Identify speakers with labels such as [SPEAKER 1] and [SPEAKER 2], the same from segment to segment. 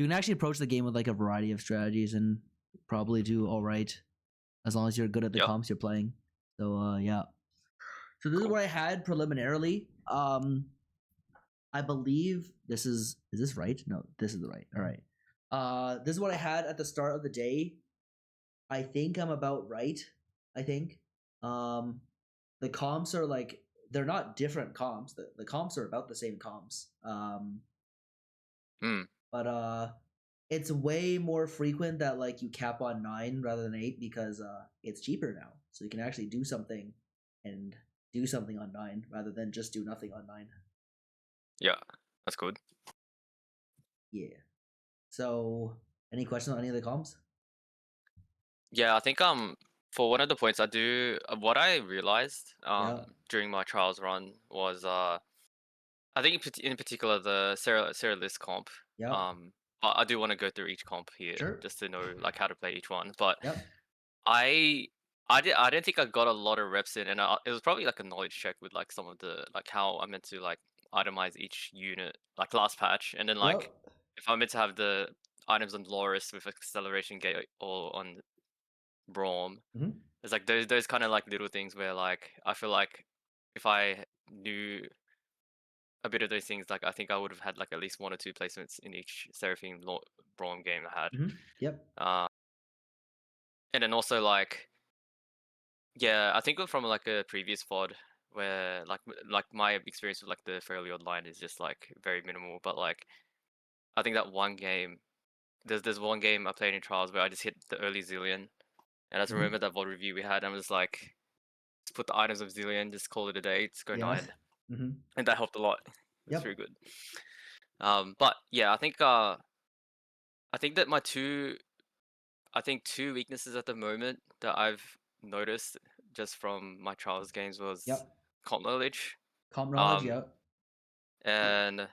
[SPEAKER 1] you can actually approach the game with like a variety of strategies and probably do all right as long as you're good at the comps you're playing. So yeah. So this is what I had preliminarily. I believe this is this right? No, this is the right. All right. This is what I had at the start of the day. I think I'm about right. I think. The comps are like they're not different comps. The comps are about the same comps. But it's way more frequent that like you cap on 9 rather than 8 because it's cheaper now. So you can actually do something and do something on 9 rather than just do nothing on 9.
[SPEAKER 2] Yeah, that's good.
[SPEAKER 1] Yeah. So any questions on any of the comps?
[SPEAKER 2] Yeah, I think for one of the points I do what I realized during my trials run was I think in particular the Sarah List comp.
[SPEAKER 1] Yeah.
[SPEAKER 2] I do want to go through each comp here just to know like how to play each one. But I don't think I got a lot of reps in, and it was probably like a knowledge check with like some of the like how I meant to like itemize each unit like last patch, and then like if I meant to have the items on Loris with acceleration gate or on Braum. It's like those kind of like little things where like I feel like if I knew a bit of those things, like I think I would have had like at least 1 or 2 placements in each Seraphine Braum game I had.
[SPEAKER 1] Yep.
[SPEAKER 2] And then also like, yeah, I think from like a previous VOD where like my experience with like the Fairly Odd Line is just like very minimal, but like I think that one game, there's one game I played in trials where I just hit the early Zillion, and I just remember that VOD review we had, and I was like, just put the items of Zillion, just call it a day, just go 9, and that helped a lot. It's very good. But yeah, I think that my two weaknesses at the moment that I've noticed just from my trials games was comp knowledge. And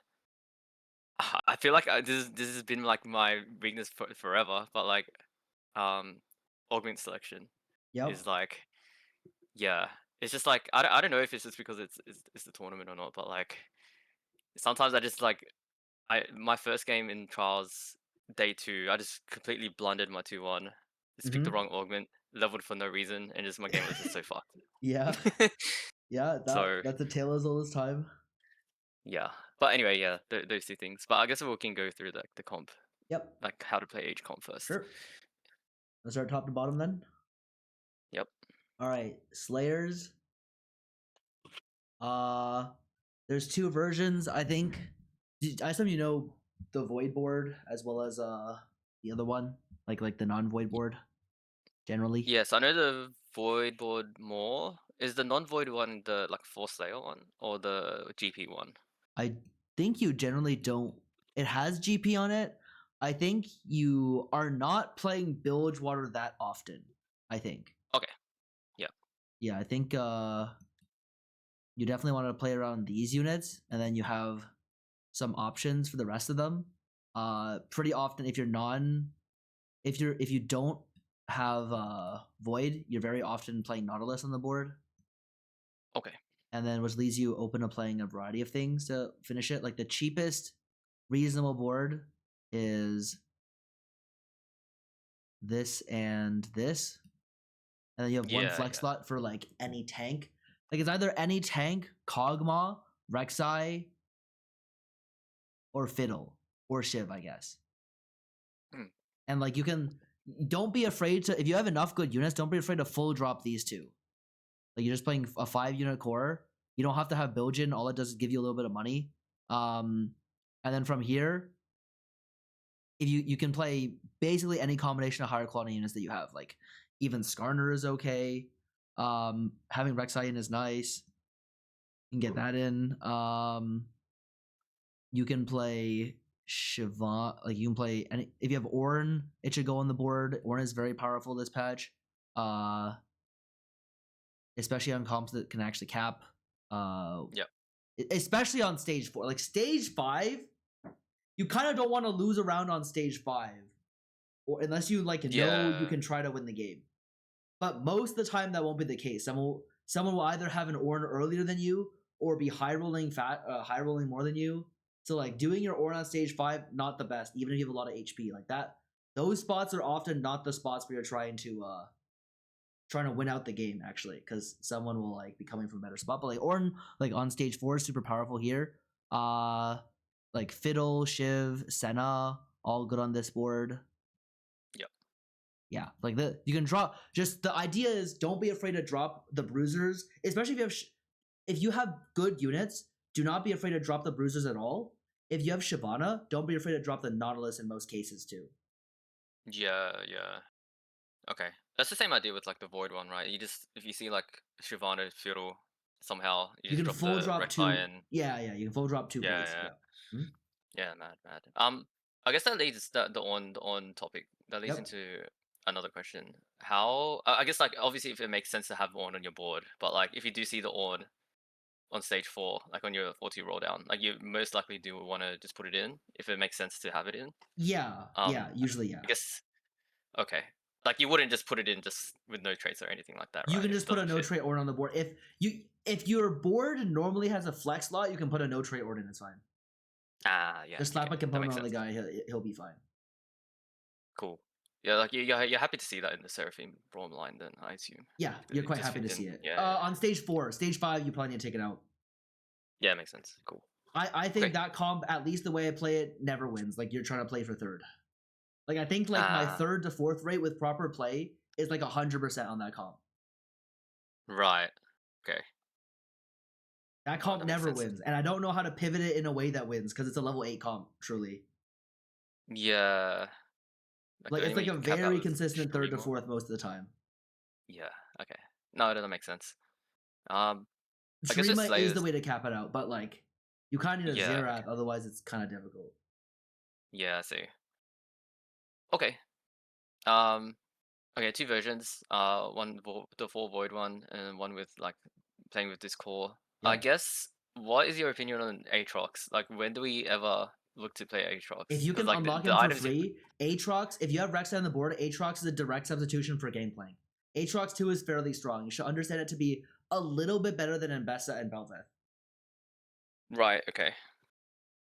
[SPEAKER 2] I feel like this has been like my weakness forever. But like, augment selection is like, yeah, it's just like I don't know if it's just because it's the tournament or not, but like sometimes I just like my first game in trials day 2, I just completely blundered my 2-1. Just picked the wrong augment, leveled for no reason, and just my game was just so fucked.
[SPEAKER 1] Yeah. That's a tale as old as time.
[SPEAKER 2] Yeah, but anyway, yeah, those 2 things. But I guess we can go through the comp.
[SPEAKER 1] Yep.
[SPEAKER 2] Like how to play each comp first.
[SPEAKER 1] Sure. Let's start top to bottom then.
[SPEAKER 2] Yep.
[SPEAKER 1] All right, Slayers. There's 2 versions, I think. I assume you know the Void board as well as the other one, like the non-Void board. Generally.
[SPEAKER 2] Yes, I know the Void board more. Is the non-Void one the like Force Slayer one or the GP one?
[SPEAKER 1] I think you generally don't. It has GP on it. I think you are not playing Bilgewater that often. I think.
[SPEAKER 2] Okay. Yeah.
[SPEAKER 1] Yeah, I think you definitely want to play around these units, and then you have some options for the rest of them. Pretty often, if you don't have Void, you're very often playing Nautilus on the board.
[SPEAKER 2] Okay.
[SPEAKER 1] And then which leaves you open to playing a variety of things to finish it. Like the cheapest reasonable board is this and this. And then you have one flex slot for like any tank. Like it's either any tank, Kog'Maw, Rek'Sai, or Fiddle, or Shiv, I guess. And like don't be afraid to, if you have enough good units, don't be afraid to full drop these 2. Like you're just playing a 5-unit core. You don't have to have Bilgin. All it does is give you a little bit of money. And then from here, if you can play basically any combination of higher quality units that you have. Like even Skarner is okay. Having Rek'Sai in is nice. You can get that in. You can play Siobhan. Like you can play any. If you have Ornn, it should go on the board. Ornn is very powerful this patch. Especially on comps that can actually cap. Especially on stage 4. Like stage 5, you kind of don't want to lose a round on stage 5, or unless you like know you can try to win the game. But most of the time that won't be the case. Someone will either have an Ornn earlier than you, or be high rolling more than you So like doing your Ornn on stage 5, not the best, even if you have a lot of HP like that. Those spots are often not the spots where you're trying to win out the game actually, because someone will like be coming from a better spot. But like Ornn, like on stage 4 is super powerful here. Like Fiddle, Shiv, Senna, all good on this board.
[SPEAKER 2] Yep.
[SPEAKER 1] Yeah, like you can drop. Just the idea is don't be afraid to drop the bruisers, especially if you have good units. Do not be afraid to drop the bruisers at all. If you have Shyvana, don't be afraid to drop the Nautilus in most cases too.
[SPEAKER 2] Yeah. Okay, that's the same idea with like the Void one, right? You just if you see like Shyvana Fiddle somehow, you just
[SPEAKER 1] can
[SPEAKER 2] drop
[SPEAKER 1] full
[SPEAKER 2] the
[SPEAKER 1] drop 2.
[SPEAKER 2] Rek'Sai and
[SPEAKER 1] Yeah, you can full drop 2
[SPEAKER 2] yeah,
[SPEAKER 1] base.
[SPEAKER 2] yeah.
[SPEAKER 1] Yeah.
[SPEAKER 2] Yeah, mad. I guess that leads the on topic. That leads
[SPEAKER 1] Yep.
[SPEAKER 2] into another question. How I guess like obviously if it makes sense to have Ornn on your board, but like if you do see the Ornn on stage 4, like on your 4-2 roll down, like you most likely do want to just put it in if it makes sense to have it in.
[SPEAKER 1] Yeah, usually yeah.
[SPEAKER 2] I guess okay. Like you wouldn't just put it in just with no traits or anything like that, right?
[SPEAKER 1] You can
[SPEAKER 2] If it
[SPEAKER 1] just put a
[SPEAKER 2] doesn't
[SPEAKER 1] no
[SPEAKER 2] fit.
[SPEAKER 1] trait Ornn on the board. If your board normally has a flex slot, you can put a no trait Ornn in. It's fine.
[SPEAKER 2] Yeah.
[SPEAKER 1] Just slap
[SPEAKER 2] okay,
[SPEAKER 1] a component on the
[SPEAKER 2] sense.
[SPEAKER 1] guy. He'll be fine.
[SPEAKER 2] Cool. Yeah, like you're happy to see that in the Seraphim Braum line, then I assume.
[SPEAKER 1] Yeah, you're
[SPEAKER 2] It
[SPEAKER 1] quite
[SPEAKER 2] just
[SPEAKER 1] happy to
[SPEAKER 2] fits
[SPEAKER 1] see
[SPEAKER 2] in.
[SPEAKER 1] it.
[SPEAKER 2] Yeah.
[SPEAKER 1] On stage 4, stage 5, you probably need to take it out.
[SPEAKER 2] Yeah, makes sense. Cool.
[SPEAKER 1] I think
[SPEAKER 2] Okay.
[SPEAKER 1] that comp, at least the way I play it, never wins. Like you're trying to play for third. Like I think like my 3rd to 4th rate with proper play is like 100% on that comp.
[SPEAKER 2] Right. Okay.
[SPEAKER 1] That comp
[SPEAKER 2] that makes
[SPEAKER 1] never
[SPEAKER 2] sense.
[SPEAKER 1] wins, and I don't know how to pivot it in a way that wins because it's a level 8 comp. Truly,
[SPEAKER 2] Yeah.
[SPEAKER 1] like
[SPEAKER 2] the
[SPEAKER 1] it's
[SPEAKER 2] only
[SPEAKER 1] like
[SPEAKER 2] way
[SPEAKER 1] a
[SPEAKER 2] you can cap out
[SPEAKER 1] very
[SPEAKER 2] is
[SPEAKER 1] consistent 3rd to
[SPEAKER 2] Shurima.
[SPEAKER 1] 4th most of the time.
[SPEAKER 2] Yeah. Okay. No, it doesn't make sense. I guess
[SPEAKER 1] Shurima is the
[SPEAKER 2] Slayers.
[SPEAKER 1] way to cap it out, but like you kind of need a
[SPEAKER 2] Yeah.
[SPEAKER 1] Xerath, otherwise it's kind of difficult.
[SPEAKER 2] Yeah. I see. Okay. Um. Okay. 2 versions. One the full void one, and one with like playing with this core. I
[SPEAKER 1] Yep.
[SPEAKER 2] guess. What is your opinion on Aatrox? Like, when do we ever look to play Aatrox?
[SPEAKER 1] If you can
[SPEAKER 2] Because like
[SPEAKER 1] unlock
[SPEAKER 2] the
[SPEAKER 1] him for
[SPEAKER 2] items.
[SPEAKER 1] free, Aatrox, if you have Rek'Sai on the board, Aatrox is a direct substitution for game playing. Aatrox 2 is fairly strong. You should understand it to be a little bit better than Mbessa and Bel'Veth.
[SPEAKER 2] Right. Okay.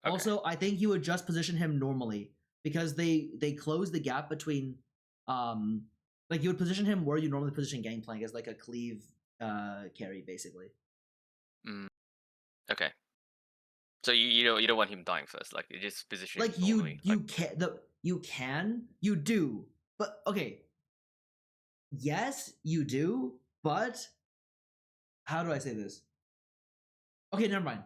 [SPEAKER 1] Also, I think you would just position him normally because they close the gap between like you would position him where you normally position Gangplank as like a cleave carry basically.
[SPEAKER 2] Okay. So you don't want him dying first, like you just positioning
[SPEAKER 1] Like
[SPEAKER 2] normally.
[SPEAKER 1] you do. But okay. Yes, you do, but how do I say this? Okay, never mind.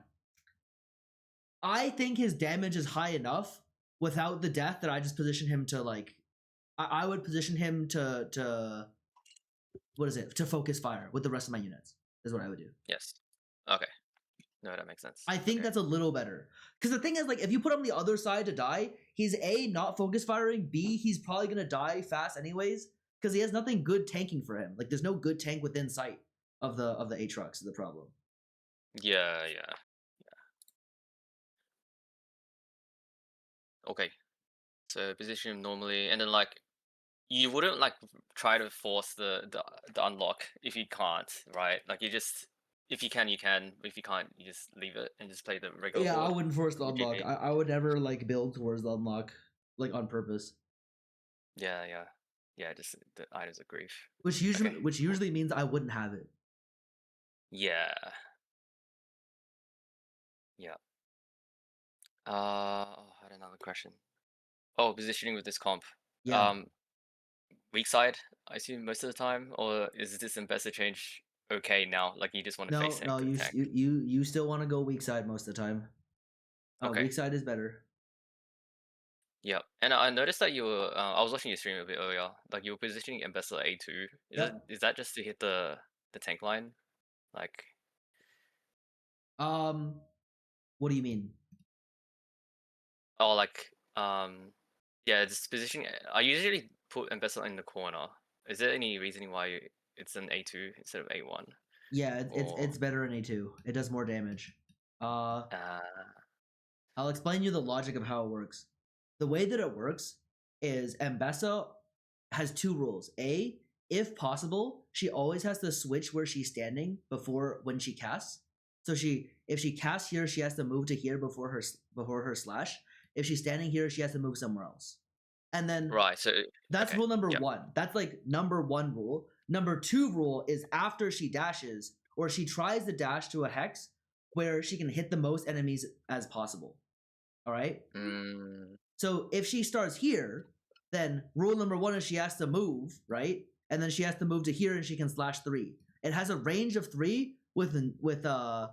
[SPEAKER 1] I think his damage is high enough without the death that I just position him to like I would position him to what is it? To focus fire with the rest of my units is what I would do.
[SPEAKER 2] Yes. Okay. No, that makes sense.
[SPEAKER 1] I think that's a little better. Because the thing is, like, if you put him on the other side to die, he's A, not focus firing, B, he's probably gonna die fast anyways, because he has nothing good tanking for him. Like, there's no good tank within sight of the Aatrox is the problem.
[SPEAKER 2] Yeah. Okay. So position him normally, and then like you wouldn't like try to force the unlock if you can't, right? Like you just if you can, you can. If you can't, you just leave it and just play the regular
[SPEAKER 1] Yeah,
[SPEAKER 2] board.
[SPEAKER 1] I wouldn't force the
[SPEAKER 2] Would you
[SPEAKER 1] unlock.
[SPEAKER 2] be?
[SPEAKER 1] I would never like build towards the unlock like on purpose.
[SPEAKER 2] Yeah. Just the items of grief.
[SPEAKER 1] Which usually means I wouldn't have it.
[SPEAKER 2] Yeah. I had another question. Oh, positioning with this comp.
[SPEAKER 1] Yeah.
[SPEAKER 2] Weak side, I assume most of the time, or is this Mbessa change okay now? Like you just want to face
[SPEAKER 1] No,
[SPEAKER 2] tank.
[SPEAKER 1] you still want to go weak side most of the time.
[SPEAKER 2] Okay.
[SPEAKER 1] Weak side is better.
[SPEAKER 2] Yeah, and I noticed that you were. I was watching your stream a bit earlier. Like you were positioning Mbessa A2. Is that just to hit the tank line? Like.
[SPEAKER 1] What do you mean?
[SPEAKER 2] Oh, like yeah, it's positioning. I usually put Mbessa in the corner. Is there any reasoning why it's an A2 instead of A1?
[SPEAKER 1] Yeah, it's better in A2. It does more damage. I'll explain you the logic of how it works. The way that it works is Mbessa has 2 rules. A, if possible, she always has to switch where she's standing before when she casts. So if she casts here, she has to move to here before her slash. If she's standing here, she has to move somewhere else. And then
[SPEAKER 2] Right. So
[SPEAKER 1] that's
[SPEAKER 2] okay.
[SPEAKER 1] rule number
[SPEAKER 2] Yep.
[SPEAKER 1] 1. That's like number 1 rule. Number 2 rule is after she dashes or she tries to dash to a hex where she can hit the most enemies as possible. All right? So if she starts here, then rule number 1 is she has to move, right? And then she has to move to here and she can slash 3. It has a range of 3 with what the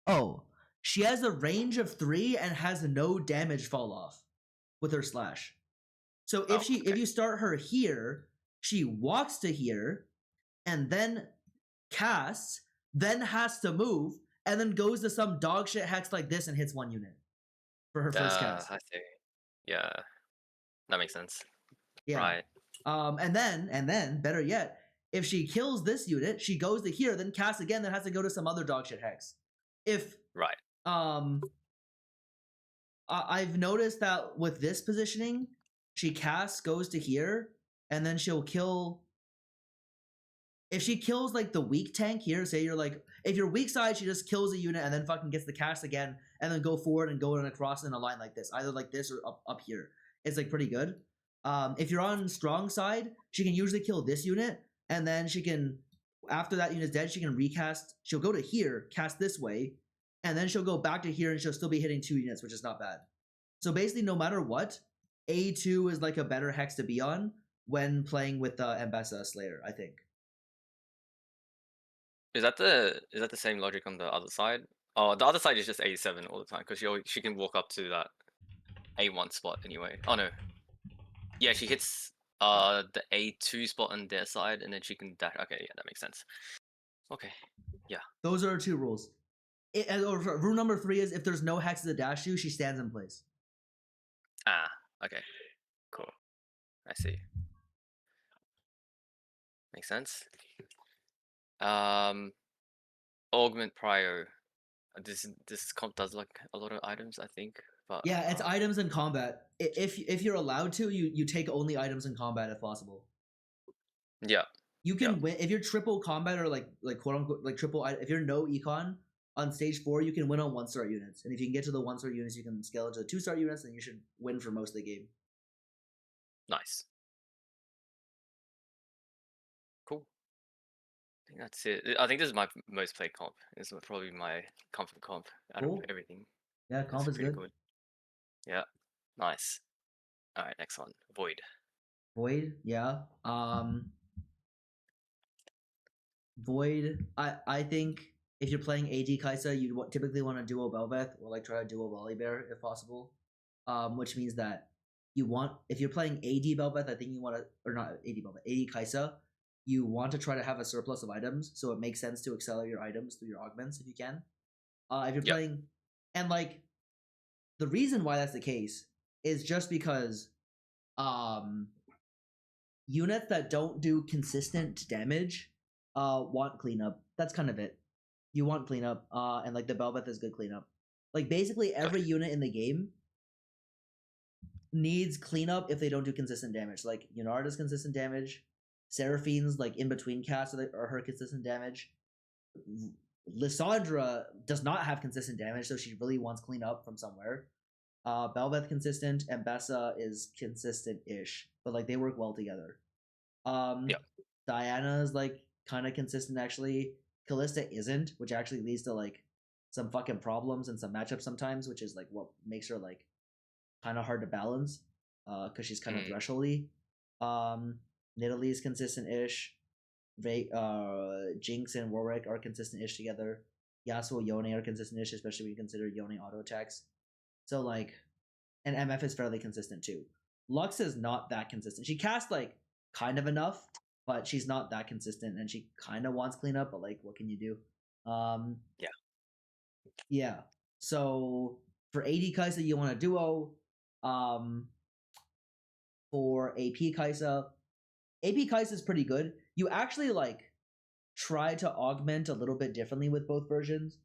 [SPEAKER 1] Oh, she has a range of 3 and has no damage fall off with her slash. So if if you start her here, she walks to here and then casts, then has to move, and then goes to some dog shit hex like this and hits 1 unit for her first cast.
[SPEAKER 2] I see. Yeah, that makes sense.
[SPEAKER 1] Yeah.
[SPEAKER 2] Right.
[SPEAKER 1] And then better yet, if she kills this unit, she goes to here, then casts again, then has to go to some other dog shit hex. If
[SPEAKER 2] Right.
[SPEAKER 1] I've noticed that with this positioning, she casts, goes to here, and then she'll kill. If she kills like the weak tank here, say you're like, if you're weak side, she just kills a unit and then fucking gets the cast again, and then go forward and go across in a line like this, either like this or up here. It's like pretty good. If you're on strong side, she can usually kill this unit, and then she can, after that unit's dead, she can recast. She'll go to here, cast this way, and then she'll go back to here, and she'll still be hitting 2 units, which is not bad. So basically, no matter what, A2 is like a better hex to be on when playing with Ambessa Slayer, I think.
[SPEAKER 2] Is that the same logic on the other side? Oh, the other side is just A7 all the time because she can walk up to that A1 spot anyway. Oh no. Yeah, she hits the A2 spot on their side and then she can dash. Okay, yeah, that makes sense. Okay. Yeah.
[SPEAKER 1] Those are 2 rules. Rule number 3 is if there's no hex to dash you, she stands in place.
[SPEAKER 2] Ah, okay. Cool. I see. Makes sense. Augment Prio. This comp does like a lot of items, I think. But
[SPEAKER 1] yeah, it's items in combat. If you're allowed to, you take only items in combat if possible.
[SPEAKER 2] Yeah.
[SPEAKER 1] You can win if you're triple combat or like quote unquote like triple. If you're no econ on stage 4, you can win on 1-star units, and if you can get to the 1-star units, you can scale it to the 2-star units, and you should win for most of the game.
[SPEAKER 2] Nice. Cool. I think that's it. I think this is my most played comp. This is probably my comfort comp out of everything.
[SPEAKER 1] Yeah, comp is good.
[SPEAKER 2] Yeah. Nice. Alright, next one. Void.
[SPEAKER 1] Void, yeah. Void, I think if you're playing AD Kaisa, you'd typically want to duo Belveth or like try to duo Volibear if possible. Which means that if you're playing AD Belveth, I think you want to, or not AD Belveth, AD Kaisa, you want to try to have a surplus of items, so it makes sense to accelerate your items through your augments if you can. If you're playing, and like, the reason why that's the case is just because, units that don't do consistent damage, want cleanup. That's kind of it. You want cleanup, and like the Belveth is good cleanup. Like basically every unit in the game needs cleanup if they don't do consistent damage. Like Yunara does consistent damage. Seraphine's like in between casts are her consistent damage. Lysandra does not have consistent damage, so she really wants cleanup from somewhere. Belveth consistent, and Bessa is consistent-ish, but like they work well together. Diana is like kind of consistent actually. Callista isn't, which actually leads to like some fucking problems and some matchups sometimes, which is like what makes her like kind of hard to balance, because she's kind of thresholdy. Nidalee is consistent-ish. Jinx and Warwick are consistent-ish together. Yasuo, Yone are consistent-ish, especially when you consider Yone auto attacks. So like, and MF is fairly consistent too. Lux is not that consistent. She casts like kind of enough, but she's not that consistent, and she kind of wants cleanup. But like, what can you do? Yeah. So for AD Kaisa, you want a duo. For AP Kaisa is pretty good. You actually like try to augment a little bit differently with both versions.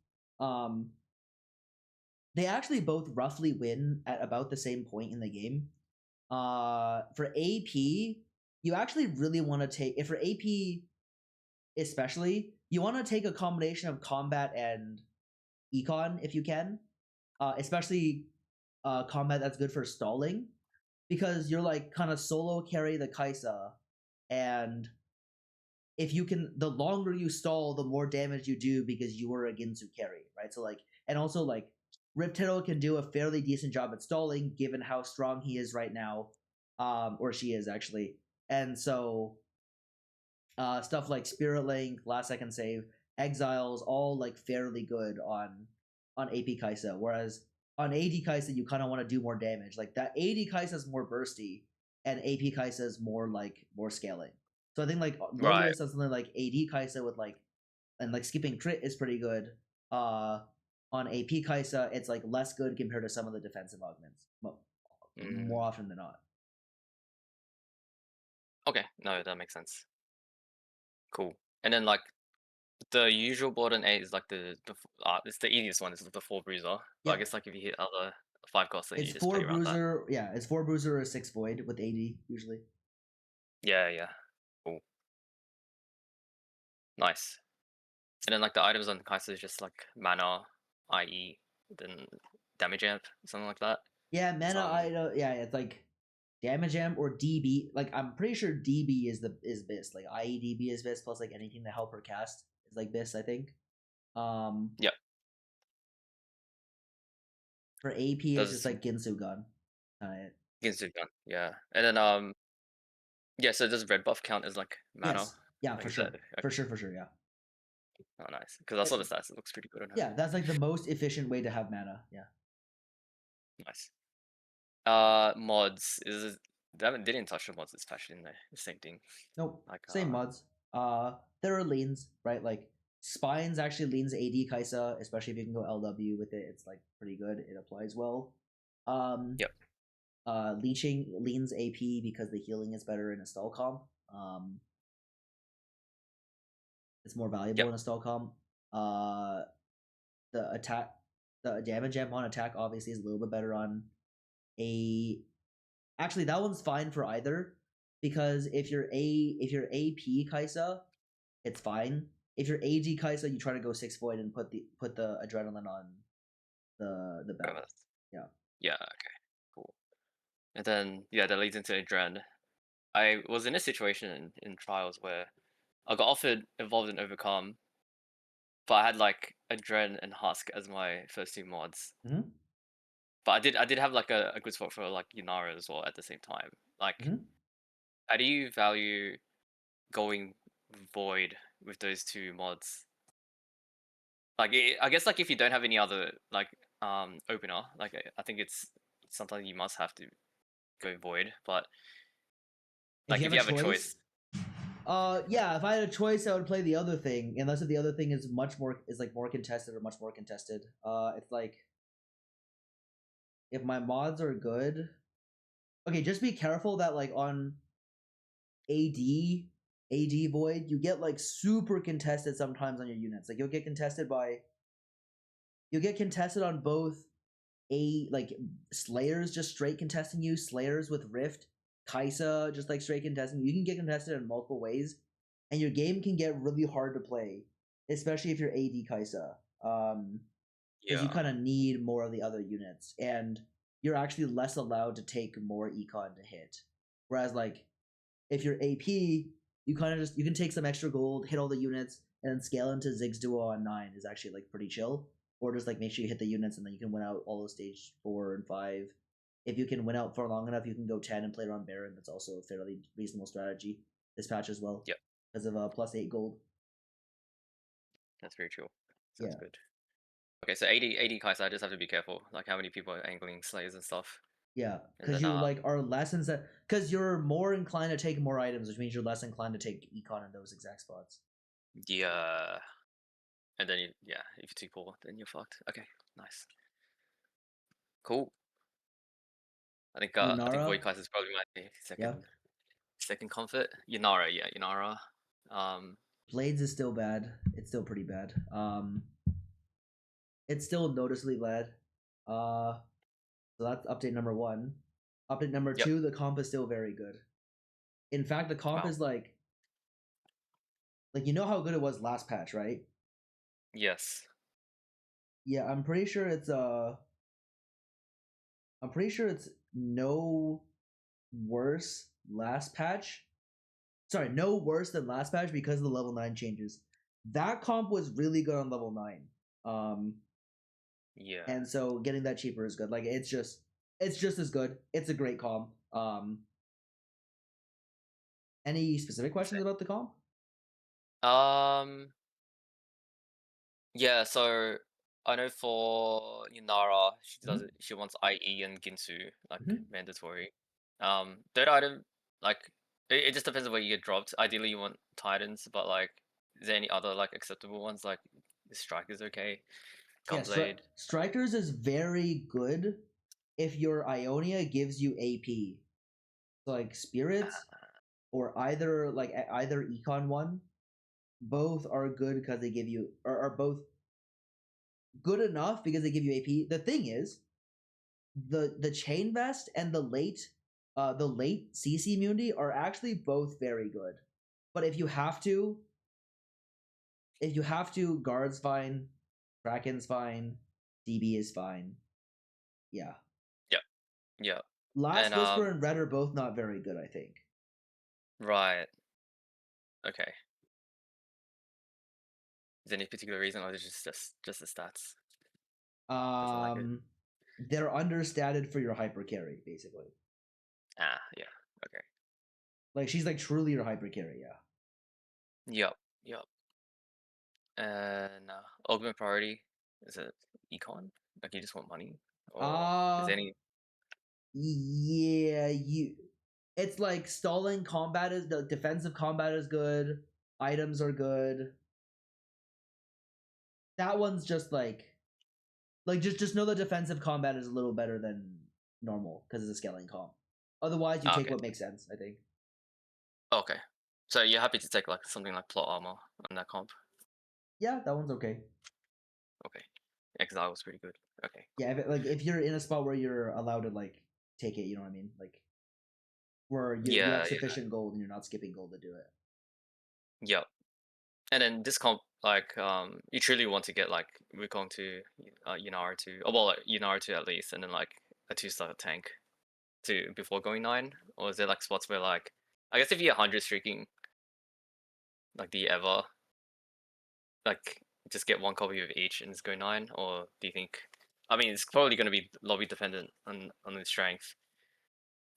[SPEAKER 1] They actually both roughly win at about the same point in the game. For AP, you actually really want to take, if for AP especially, you want to take a combination of combat and econ if you can, especially combat that's good for stalling, because you're like kind of solo carry the Kaisa, and if you can, the longer you stall, the more damage you do because you are a Ginsu carry, right? So like, and also like Riptaro can do a fairly decent job at stalling given how strong he is right now, or she is actually, and so stuff like Spirit Link, Last Second Save, Exiles, all like fairly good on AP Kaisa. Whereas on AD Kaisa, you kind of want to do more damage. Like that AD Kaisa is more bursty, and AP Kaisa is more like more scaling. So I think like
[SPEAKER 2] Right.
[SPEAKER 1] Lolius does something like AD Kaisa with like, and like skipping crit is pretty good. On AP Kaisa, it's like less good compared to some of the defensive augments, more often than not.
[SPEAKER 2] Okay, no, that makes sense. Cool. And then like the usual board in 8 is like it's the easiest one, is the 4 bruiser. But I
[SPEAKER 1] Yep.
[SPEAKER 2] guess like if you hit other 5 costs, then
[SPEAKER 1] It's
[SPEAKER 2] you just
[SPEAKER 1] four
[SPEAKER 2] play around that.
[SPEAKER 1] bruiser, yeah. It's 4 bruiser or 6 void with AD usually.
[SPEAKER 2] Yeah. Cool. Nice. And then like the items on Kaiser is just like mana, IE, then damage amp, something like that.
[SPEAKER 1] Yeah, mana
[SPEAKER 2] Some
[SPEAKER 1] item. Yeah, it's like damage amp or DB. Like I'm pretty sure DB is BIS. Like IEDB is BIS plus like anything to help her cast is like BIS. I think.
[SPEAKER 2] Yep.
[SPEAKER 1] For AP, it's just
[SPEAKER 2] Does
[SPEAKER 1] like Ginsu gun. It.
[SPEAKER 2] Ginsu gun, yeah. And then yeah, so does red buff count as like mana?
[SPEAKER 1] Yes. Yeah,
[SPEAKER 2] Like
[SPEAKER 1] for
[SPEAKER 2] is that
[SPEAKER 1] sure.
[SPEAKER 2] okay.
[SPEAKER 1] For sure. Yeah.
[SPEAKER 2] Oh nice. Because I saw the stats, it looks pretty good on her.
[SPEAKER 1] Yeah, that's like the most efficient way to have mana. Yeah.
[SPEAKER 2] Nice. Mods they didn't touch the mods this patch, didn't they? The same thing.
[SPEAKER 1] Nope.
[SPEAKER 2] Like
[SPEAKER 1] Same mods. There are leans, right? Like Spines actually leans AD Kaisa, especially if you can go LW with it. It's like pretty good. It applies well.
[SPEAKER 2] Yep.
[SPEAKER 1] Leeching leans AP because the healing is better in a stall comp. It's more valuable
[SPEAKER 2] Yep.
[SPEAKER 1] in a stall comp. The attack, the damage amp on attack obviously is a little bit better on a. Actually, that one's fine for either, because if you're AP Kaisa, it's fine. If you're AD Kaisa, you try to go 6 void and put the adrenaline on the belt. Yeah.
[SPEAKER 2] Yeah. Okay. Cool. And then yeah, that leads into Adren. I was in a situation in trials where I got offered Evolved and Overcome, but I had like Adren and Husk as my first 2 mods.
[SPEAKER 1] Mm-hmm.
[SPEAKER 2] But I did have like a good spot for like Yunara as well at the same time. Like,
[SPEAKER 1] Mm-hmm.
[SPEAKER 2] how do you value going void with those 2 mods? Like, I guess like if you don't have any other like opener, like I think it's sometimes you must have to go void. But
[SPEAKER 1] If
[SPEAKER 2] like
[SPEAKER 1] you
[SPEAKER 2] if
[SPEAKER 1] have
[SPEAKER 2] you
[SPEAKER 1] a
[SPEAKER 2] have a choice,
[SPEAKER 1] choice, yeah, if I had a choice, I would play the other thing, unless if the other thing is more contested or much more contested. It's like if my mods are good, okay, just be careful that like on AD Void, you get like super contested sometimes on your units. Like you'll get contested on both like Slayers just straight contesting you, Slayers with Rift, Kaisa just like straight contesting you. You can get contested in multiple ways, and your game can get really hard to play, especially if you're AD Kaisa. Because you
[SPEAKER 2] yeah,
[SPEAKER 1] kind of need more of the other units, and you're actually less allowed to take more econ to hit. Whereas like if you're AP, you kind of just you can take some extra gold, hit all the units, and then scale into Ziggs Duo on 9 is actually like pretty chill. Or just like make sure you hit the units and then you can win out all of stage 4 and 5. If you can win out for long enough, you can go 10 and play around Baron. That's also a fairly reasonable strategy this patch as well.
[SPEAKER 2] Yep.
[SPEAKER 1] Because of +8 gold.
[SPEAKER 2] That's very true. Sounds
[SPEAKER 1] Yeah.
[SPEAKER 2] good. Okay, so 80 Kaisa, I just have to be careful, like how many people are angling Slayers and stuff.
[SPEAKER 1] Yeah,
[SPEAKER 2] And
[SPEAKER 1] because
[SPEAKER 2] then
[SPEAKER 1] you like are less because you're more inclined to take more items, which means you're less inclined to take econ in those exact spots.
[SPEAKER 2] yeah, and then yeah, if you too poor, then you're fucked. Okay, nice, cool. I think
[SPEAKER 1] Lunara,
[SPEAKER 2] Void Kaisa is probably my
[SPEAKER 1] yeah.
[SPEAKER 2] second comfort. Yunara, yeah, Yunara.
[SPEAKER 1] Blades is still bad. It's still pretty bad. It's still noticeably bad. So that's update number 1. Update number
[SPEAKER 2] Yep.
[SPEAKER 1] 2, the comp is still very good. In fact, the comp is like you know how good it was last patch, right?
[SPEAKER 2] Yes.
[SPEAKER 1] Yeah, I'm pretty sure it's no worse last patch. Sorry, no worse than last patch because of the level 9 changes. That comp was really good on level 9.
[SPEAKER 2] Yeah.
[SPEAKER 1] And so getting that cheaper is good. Like it's just as good. It's a great comp. Any specific questions about the comp?
[SPEAKER 2] Yeah, so I know for Yunara, she does
[SPEAKER 1] Mhm.
[SPEAKER 2] it. She wants IE and Ginsu like
[SPEAKER 1] Mhm.
[SPEAKER 2] mandatory. Third item, like it just depends on where you get dropped. Ideally, you want Titans, but like, is there any other like acceptable ones? Like, the Strike is okay.
[SPEAKER 1] Yeah,
[SPEAKER 2] Gunblade.
[SPEAKER 1] Strikers is very good if your Ionia gives you AP. So like Spirits or either Econ 1, both are good because they give you are both good enough because they give you AP. The thing is, the Chain Vest and the late CC immunity are actually both very good. But if you have to, Guard's fine, Kraken's fine, DB is fine. Yeah.
[SPEAKER 2] Yep. Yep.
[SPEAKER 1] Last
[SPEAKER 2] And
[SPEAKER 1] Whisper and Red are both not very good, I think.
[SPEAKER 2] right. Okay. Is there any particular reason, or is it just the stats? Doesn't like it.
[SPEAKER 1] They're understated for your hyper carry, basically.
[SPEAKER 2] Yeah. Okay.
[SPEAKER 1] Like she's like truly your hyper carry, yeah.
[SPEAKER 2] Yep. Yep. And augment priority, is it econ? Like you just want money, or is there any?
[SPEAKER 1] Yeah, it's like stalling combat is the defensive combat is good, items are good. That one's just just know the defensive combat is a little better than normal because it's a scaling comp. Otherwise, you take
[SPEAKER 2] Okay.
[SPEAKER 1] what makes sense, I think.
[SPEAKER 2] Okay. So you're happy to take like something like plot armor on that comp?
[SPEAKER 1] Yeah, that one's okay.
[SPEAKER 2] Okay. Yeah, because that was pretty good. Okay.
[SPEAKER 1] Yeah, if you're in a spot where you're allowed to like take it, you know what I mean? Like where you have
[SPEAKER 2] Yeah.
[SPEAKER 1] sufficient gold and you're not skipping gold to do it.
[SPEAKER 2] Yep. And then this comp, like, you truly want to get like Wukong to Yunara to, oh well, like, Yunara to at least, and then like a 2-star tank to before going 9, or is there like spots where like, I guess if you're 100 streaking, like, do you ever like just get one copy of each and just go 9, or do you think? I mean, it's probably going to be lobby dependent on the strength,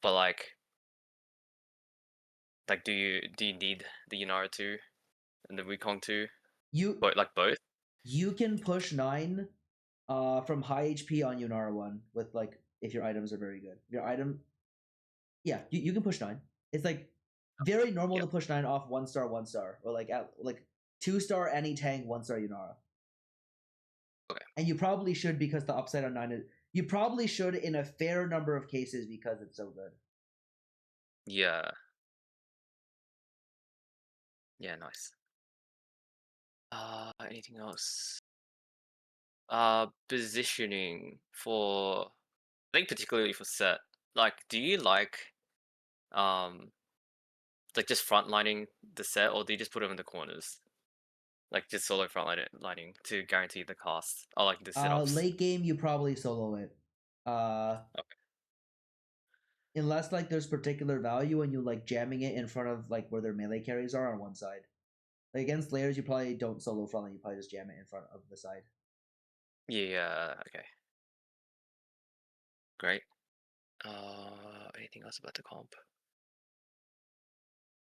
[SPEAKER 2] but like, do you need the Yunara 2 and the Wukong 2,
[SPEAKER 1] You
[SPEAKER 2] but like both?
[SPEAKER 1] you can push 9 from high HP on Yunara 1 with like if your items are very good. Your item yeah, you can push 9. It's like very normal
[SPEAKER 2] Yep.
[SPEAKER 1] to push 9 off 1-star, 1-star, or like at like 2-star any tank, 1-star Yunara.
[SPEAKER 2] Okay.
[SPEAKER 1] And you probably should because the upside on 9 is you probably should in a fair number of cases because it's so good.
[SPEAKER 2] Yeah. Yeah. Nice. Anything else? Positioning for, I think particularly for set. Like, do you um like just frontlining the set, or do you just put them in the corners? Like just solo lining to guarantee the cast, or like the sit-ups.
[SPEAKER 1] Late game you probably solo it. Uh
[SPEAKER 2] Okay.
[SPEAKER 1] Unless like there's particular value and you like jamming it in front of like where their melee carries are on one side. Like against layers, you probably don't solo frontline. You probably just jam it in front of the side.
[SPEAKER 2] Yeah. Okay. Great. Anything else about the comp?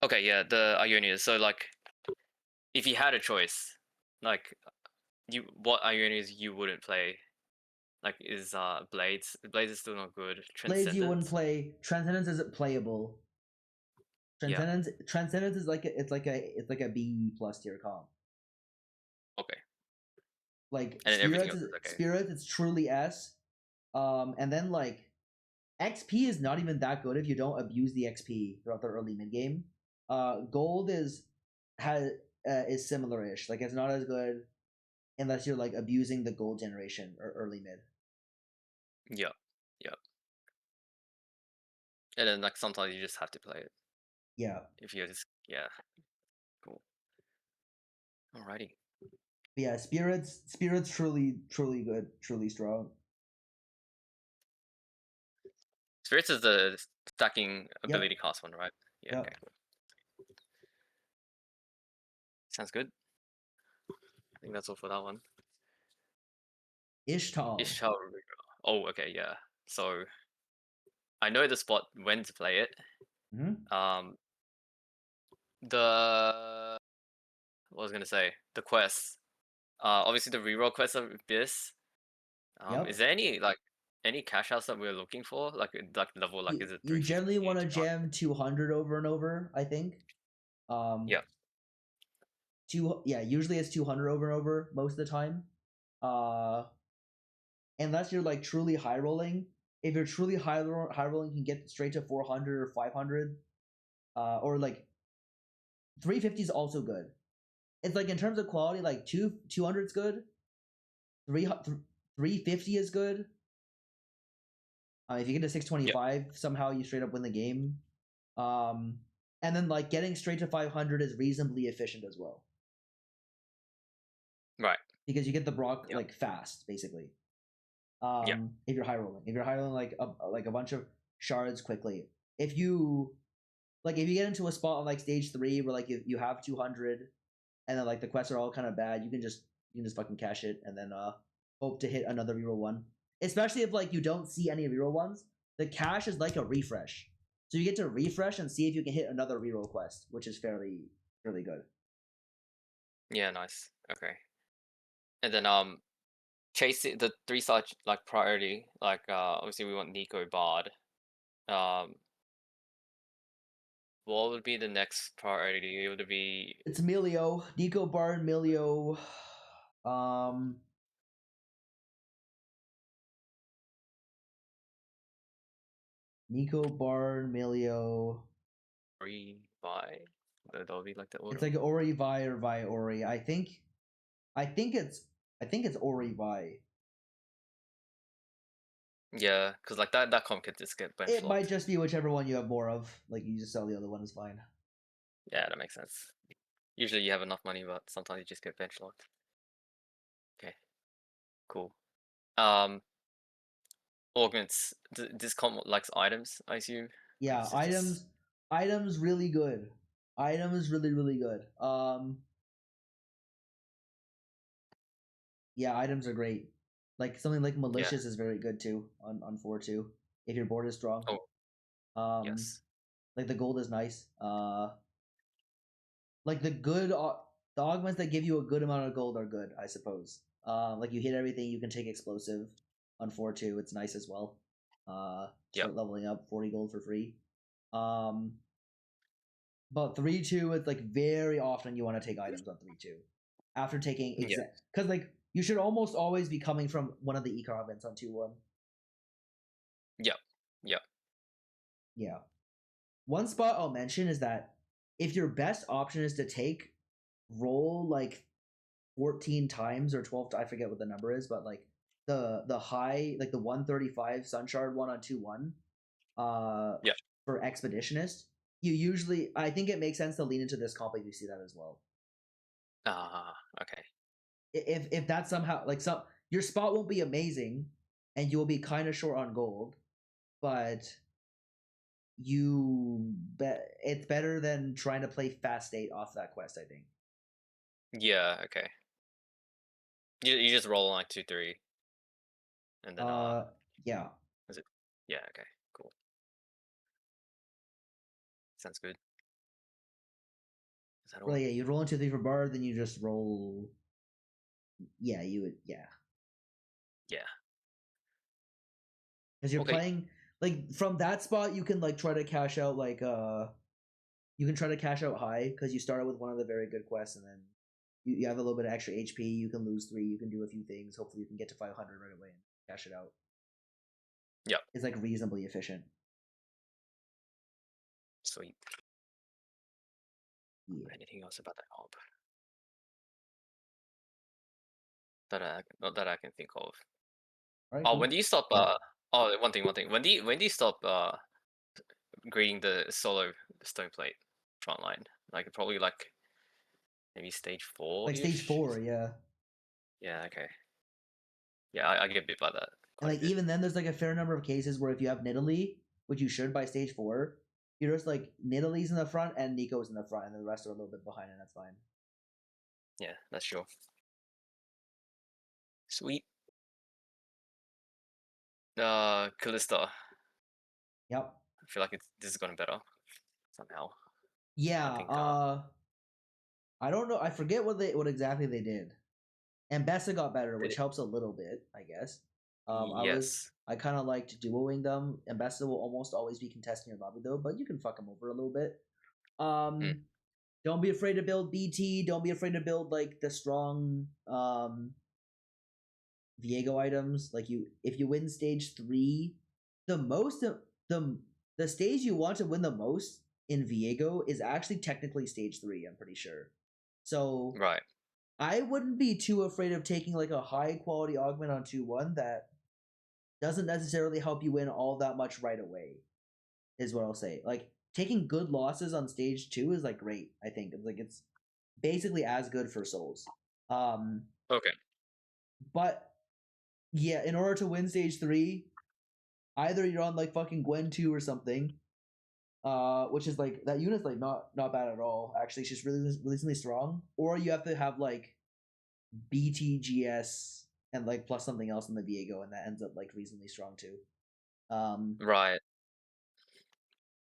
[SPEAKER 2] Okay. Yeah. The Ionias. So like, if you had a choice, like, what Ionias you wouldn't play? Like, is Blades? Blades is still not good.
[SPEAKER 1] Blades you wouldn't
[SPEAKER 2] Transcendence.
[SPEAKER 1] play. Transcendence isn't playable.
[SPEAKER 2] Yeah.
[SPEAKER 1] Transcendence is like it's like a B plus tier comp.
[SPEAKER 2] Okay.
[SPEAKER 1] Like
[SPEAKER 2] And then everything else is okay.
[SPEAKER 1] spirits, it's truly S. And then like XP is not even that good if you don't abuse the XP throughout the early mid game. Gold is similar-ish. Like it's not as good unless you're like abusing the gold generation or early mid.
[SPEAKER 2] Yeah. Yeah. And then like sometimes you just have to play it.
[SPEAKER 1] Yeah.
[SPEAKER 2] If you're just cool. Alrighty.
[SPEAKER 1] Yeah, spirits truly good, truly strong.
[SPEAKER 2] Spirits is the stacking
[SPEAKER 1] Yep.
[SPEAKER 2] ability cost one, right? Yeah.
[SPEAKER 1] Yep.
[SPEAKER 2] Okay. Cool. Sounds good. I think that's all for that one.
[SPEAKER 1] Ishtal.
[SPEAKER 2] Ishtal. Oh, okay, yeah. So I know the spot when to play it.
[SPEAKER 1] Mm-hmm.
[SPEAKER 2] The what was I gonna say? The quests. Obviously the reroll quests of this.
[SPEAKER 1] Yep.
[SPEAKER 2] Is there any cash outs that we're looking for? Like level, like is it
[SPEAKER 1] You
[SPEAKER 2] 350?
[SPEAKER 1] generally want to jam 200 over and over, I think.
[SPEAKER 2] Yeah.
[SPEAKER 1] Usually it's 200 over and over most of the time. Unless you're like truly high rolling. If you're truly high rolling, you can get straight to 400 or 500. Or like 350 is also good. It's like in terms of quality, like 200 is good. 350 is good. If you get to 625, somehow you straight up win the game. And then like getting straight to 500 is reasonably efficient as well.
[SPEAKER 2] Right.
[SPEAKER 1] Because you get the Brock like fast, basically. If you're high rolling, like a bunch of shards quickly. If you get into a spot on like stage 3 where like you have 200, and then like the quests are all kind of bad, you can just fucking cash it and then hope to hit another reroll one. Especially if like you don't see any reroll ones, the cash is like a refresh, so you get to refresh and see if you can hit another reroll quest, which is fairly good.
[SPEAKER 2] Yeah, nice. Okay. And then chasing the 3-star like priority, like obviously we want Nico Bard. What would be the next priority? It would be
[SPEAKER 1] It's Milio, Nico Bard, Milio. Nico Bard, Milio.
[SPEAKER 2] Ori Vi. That'll be like the order.
[SPEAKER 1] It's like Ori Vi or Vi Ori. I think it's Ori Vi.
[SPEAKER 2] Yeah, because like that comp could just get bench
[SPEAKER 1] It might
[SPEAKER 2] locked.
[SPEAKER 1] just be whichever one you have more of. Like you just sell the other one is fine.
[SPEAKER 2] Yeah, that makes sense. Usually you have enough money, but sometimes you just get bench locked. Okay, cool. Augments. This comp likes items, I assume.
[SPEAKER 1] Yeah,
[SPEAKER 2] Like, just...
[SPEAKER 1] items really good. Items really good. Yeah, items are great. Like something like malicious is very good too on 4-2 if your board is strong.
[SPEAKER 2] Oh, yes.
[SPEAKER 1] Like the gold is nice. Like the good the augments that give you a good amount of gold are good, I suppose. Like you hit everything, you can take explosive on 4-2. It's nice as well. Start leveling up 40 gold for free. But 3-2, it's like very often you want to take items on 3-2 after taking because like you should almost always be coming from one of the eco events on 2-1.
[SPEAKER 2] Yep.
[SPEAKER 1] Yeah. One spot I'll mention is that if your best option is to take roll like 14 times or 12, I forget what the number is, but like the high, like the 135 Sunshard one on 2-1 for Expeditionist, you usually, I think it makes sense to lean into this comp if you see that as well.
[SPEAKER 2] Okay.
[SPEAKER 1] If that's somehow like your spot won't be amazing and you will be kind of short on gold, but it's better than trying to play fast 8 off that quest, I think.
[SPEAKER 2] Yeah, okay. You just roll on like 2-3. And then
[SPEAKER 1] yeah.
[SPEAKER 2] Is it? Yeah, okay, cool. Sounds good. Is that all?
[SPEAKER 1] Well, yeah, you roll into 3 for bar, then you just roll. Yeah, you would. Yeah. Because you're playing like from that spot, you can like try to cash out like you can try to cash out high because you started with one of the very good quests, and then you have a little bit of extra HP. You can lose 3. You can do a few things. Hopefully, you can get to 500 right away and cash it out.
[SPEAKER 2] Yep.
[SPEAKER 1] It's like reasonably efficient.
[SPEAKER 2] Sweet.
[SPEAKER 1] Yeah.
[SPEAKER 2] Anything else about that comp that I can think of?
[SPEAKER 1] Right,
[SPEAKER 2] Oh,
[SPEAKER 1] cool.
[SPEAKER 2] when do you stop? One thing. When do you stop greeting the solo stone plate? frontline. Like probably like maybe stage 4.
[SPEAKER 1] Like stage 4, yeah.
[SPEAKER 2] Yeah. Okay. Yeah, I get bit by that
[SPEAKER 1] And
[SPEAKER 2] quite a
[SPEAKER 1] like
[SPEAKER 2] bit.
[SPEAKER 1] even then, there's like a fair number of cases where if you have Nidalee, which you should by stage 4, you're just like Nidalee's in the front and Nico's in the front, and the rest are a little bit behind, and that's fine.
[SPEAKER 2] Yeah, that's true. Sweet. Callista.
[SPEAKER 1] Yep.
[SPEAKER 2] I feel like this is going better somehow.
[SPEAKER 1] Yeah.
[SPEAKER 2] I think.
[SPEAKER 1] I don't know. I forget what exactly they did. And Bessa got better, which
[SPEAKER 2] Did
[SPEAKER 1] helps a little bit, I guess.
[SPEAKER 2] Yes.
[SPEAKER 1] I kind of liked duoing them. And Bessa will almost always be contesting your lobby though, but you can fuck them over a little bit.
[SPEAKER 2] Mm.
[SPEAKER 1] Don't be afraid to build BT. Don't be afraid to build like the strong Viego items. Like if you win stage 3, the most the stage you want to win the most in Viego is actually technically stage 3. I'm pretty sure. So
[SPEAKER 2] Right.
[SPEAKER 1] I wouldn't be too afraid of taking like a high quality augment on 2-1 that doesn't necessarily help you win all that much right away. Is what I'll say. Like taking good losses on stage 2 is like great. I think it's basically as good for souls.
[SPEAKER 2] Okay.
[SPEAKER 1] But yeah, in order to win stage 3, either you're on like fucking Gwen 2 or something, which is like that unit's like not bad at all. Actually, she's really strong. Or you have to have like BTGS and like plus something else in the Viego, and that ends up like reasonably strong too.
[SPEAKER 2] Right.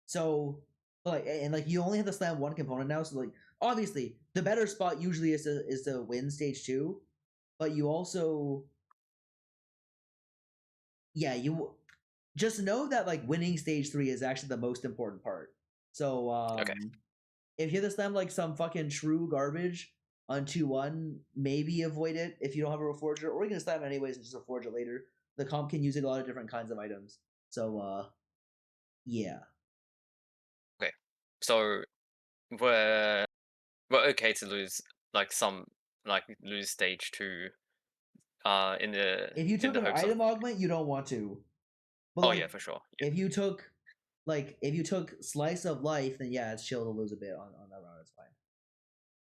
[SPEAKER 1] So like and like you only have to slam one component now, so like obviously the better spot usually is to win stage 2, but you also you just know that like winning stage 3 is actually the most important part. So
[SPEAKER 2] Okay.
[SPEAKER 1] if you have to slam like some fucking true garbage on 2-1, maybe avoid it if you don't have a reforger, or you can slam it anyways and just reforge it later. The comp can use a lot of different kinds of items. So yeah.
[SPEAKER 2] Okay. So we're okay to lose like lose stage 2 in
[SPEAKER 1] If you took
[SPEAKER 2] the
[SPEAKER 1] an
[SPEAKER 2] hopes of.
[SPEAKER 1] item augment, you don't want to. But
[SPEAKER 2] Oh yeah,
[SPEAKER 1] like
[SPEAKER 2] for sure. Yeah.
[SPEAKER 1] if you took slice of life, then yeah, it's chill to lose a bit on that round. It's fine.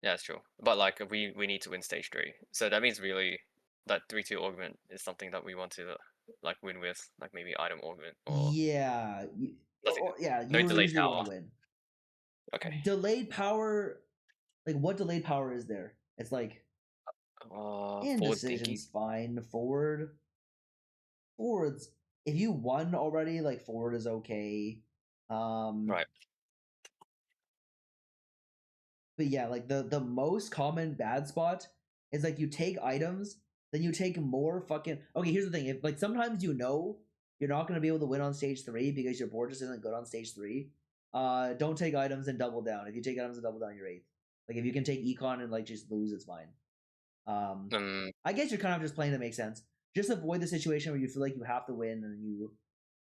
[SPEAKER 2] Yeah, that's true. But like we need to win stage 3. So that means really that 3-2 augment is something that we want to like win with, like maybe item augment or
[SPEAKER 1] Yeah,
[SPEAKER 2] nothing.
[SPEAKER 1] you
[SPEAKER 2] No
[SPEAKER 1] will
[SPEAKER 2] delayed
[SPEAKER 1] usually want
[SPEAKER 2] power.
[SPEAKER 1] to win.
[SPEAKER 2] Okay.
[SPEAKER 1] Delayed power, like what delayed power is there? It's like
[SPEAKER 2] Forward thinking.
[SPEAKER 1] indecision's fine. Forwards. If you won already, like forward is okay.
[SPEAKER 2] Right.
[SPEAKER 1] But yeah, like the most common bad spot is like you take items, then you take more fucking. Okay, here's the thing: if like sometimes you know you're not gonna be able to win on stage 3 because your board just isn't good on stage 3, don't take items and double down. If you take items and double down, you're 8th. Like if you can take econ and like just lose, it's fine. I guess you're kind of just playing to make sense. Just avoid the situation where you feel like you have to win and you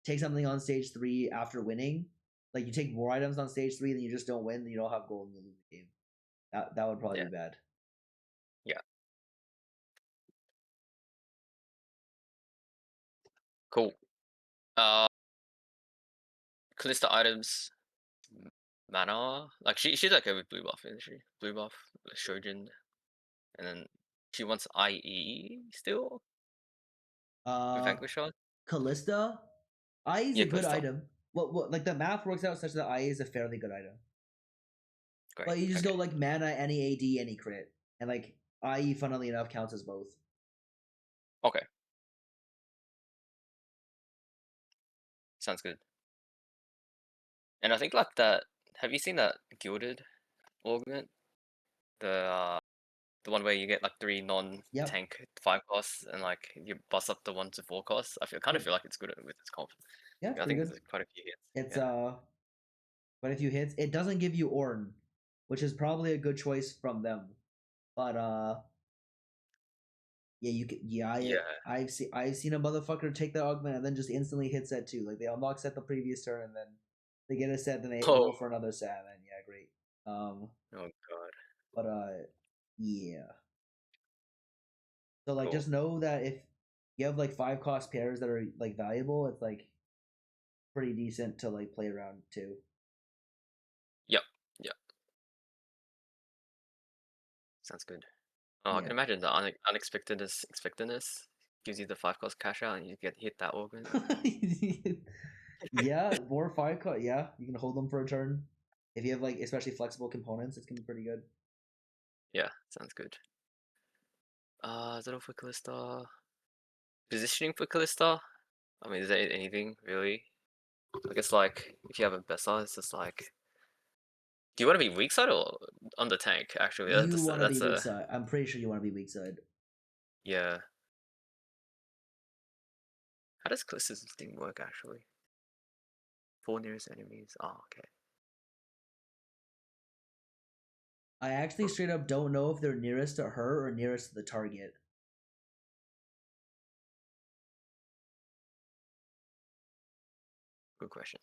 [SPEAKER 1] take something on stage 3 after winning. Like you take more items on stage 3, then you just don't win, then you don't have gold and you lose the game. That would probably
[SPEAKER 2] Yeah.
[SPEAKER 1] be bad.
[SPEAKER 2] Yeah. Cool. Callista items. Mana. Like she's okay with blue buff, isn't she? Blue buff, Shojin, and then she wants IE still. Vanquisher.
[SPEAKER 1] Callista, IE is
[SPEAKER 2] Yeah,
[SPEAKER 1] a good
[SPEAKER 2] Callista.
[SPEAKER 1] item. Well, like the math works out such that IE is a fairly good item.
[SPEAKER 2] Great.
[SPEAKER 1] Like you just
[SPEAKER 2] Okay.
[SPEAKER 1] go like mana, any AD, any crit, and like IE, funnily enough, counts as both.
[SPEAKER 2] Okay. Sounds good. And I think like that. Have you seen that gilded augment? The one where you get like 3
[SPEAKER 1] Yep.
[SPEAKER 2] non-tank 5 costs and like you bust up the 1 to 4 costs. Kind of
[SPEAKER 1] Yep.
[SPEAKER 2] feel like it's good with its comp.
[SPEAKER 1] Yeah,
[SPEAKER 2] I
[SPEAKER 1] pretty
[SPEAKER 2] think
[SPEAKER 1] good.
[SPEAKER 2] there's quite a few hits.
[SPEAKER 1] It's
[SPEAKER 2] Yeah.
[SPEAKER 1] but if you hits, it doesn't give you Orn, which is probably a good choice from them. But yeah, you can.
[SPEAKER 2] Yeah.
[SPEAKER 1] I've seen a motherfucker take the augment and then just instantly hit set 2. Like they unlock set the previous turn and then they get a set, then they
[SPEAKER 2] Oh.
[SPEAKER 1] go for another set, and yeah, great.
[SPEAKER 2] Oh god.
[SPEAKER 1] But yeah. So like,
[SPEAKER 2] Cool.
[SPEAKER 1] just know that if you have like 5 cost pairs that are like valuable, it's like pretty decent to like play around too.
[SPEAKER 2] Yep. Yep. sounds good. Oh, I can imagine the unexpectedness gives you the 5 cost cash out and you get hit that augment.
[SPEAKER 1] Yeah, more 5 cost. Yeah, you can hold them for a turn. If you have like especially flexible components, it's gonna be pretty good.
[SPEAKER 2] Yeah, sounds good. Is that all for Callista? Positioning for Callista? I mean, is there anything really? I guess like if you have a Bessa, it's just like, do you want to be weak side or on the tank? Actually,
[SPEAKER 1] You want to be
[SPEAKER 2] that's
[SPEAKER 1] weak
[SPEAKER 2] a
[SPEAKER 1] side. I'm pretty sure you want to be weak side.
[SPEAKER 2] yeah. How does Callista's thing work actually? 4 nearest enemies. Oh, okay.
[SPEAKER 1] I actually straight up don't know if they're nearest to her or nearest to the target.
[SPEAKER 2] Good question.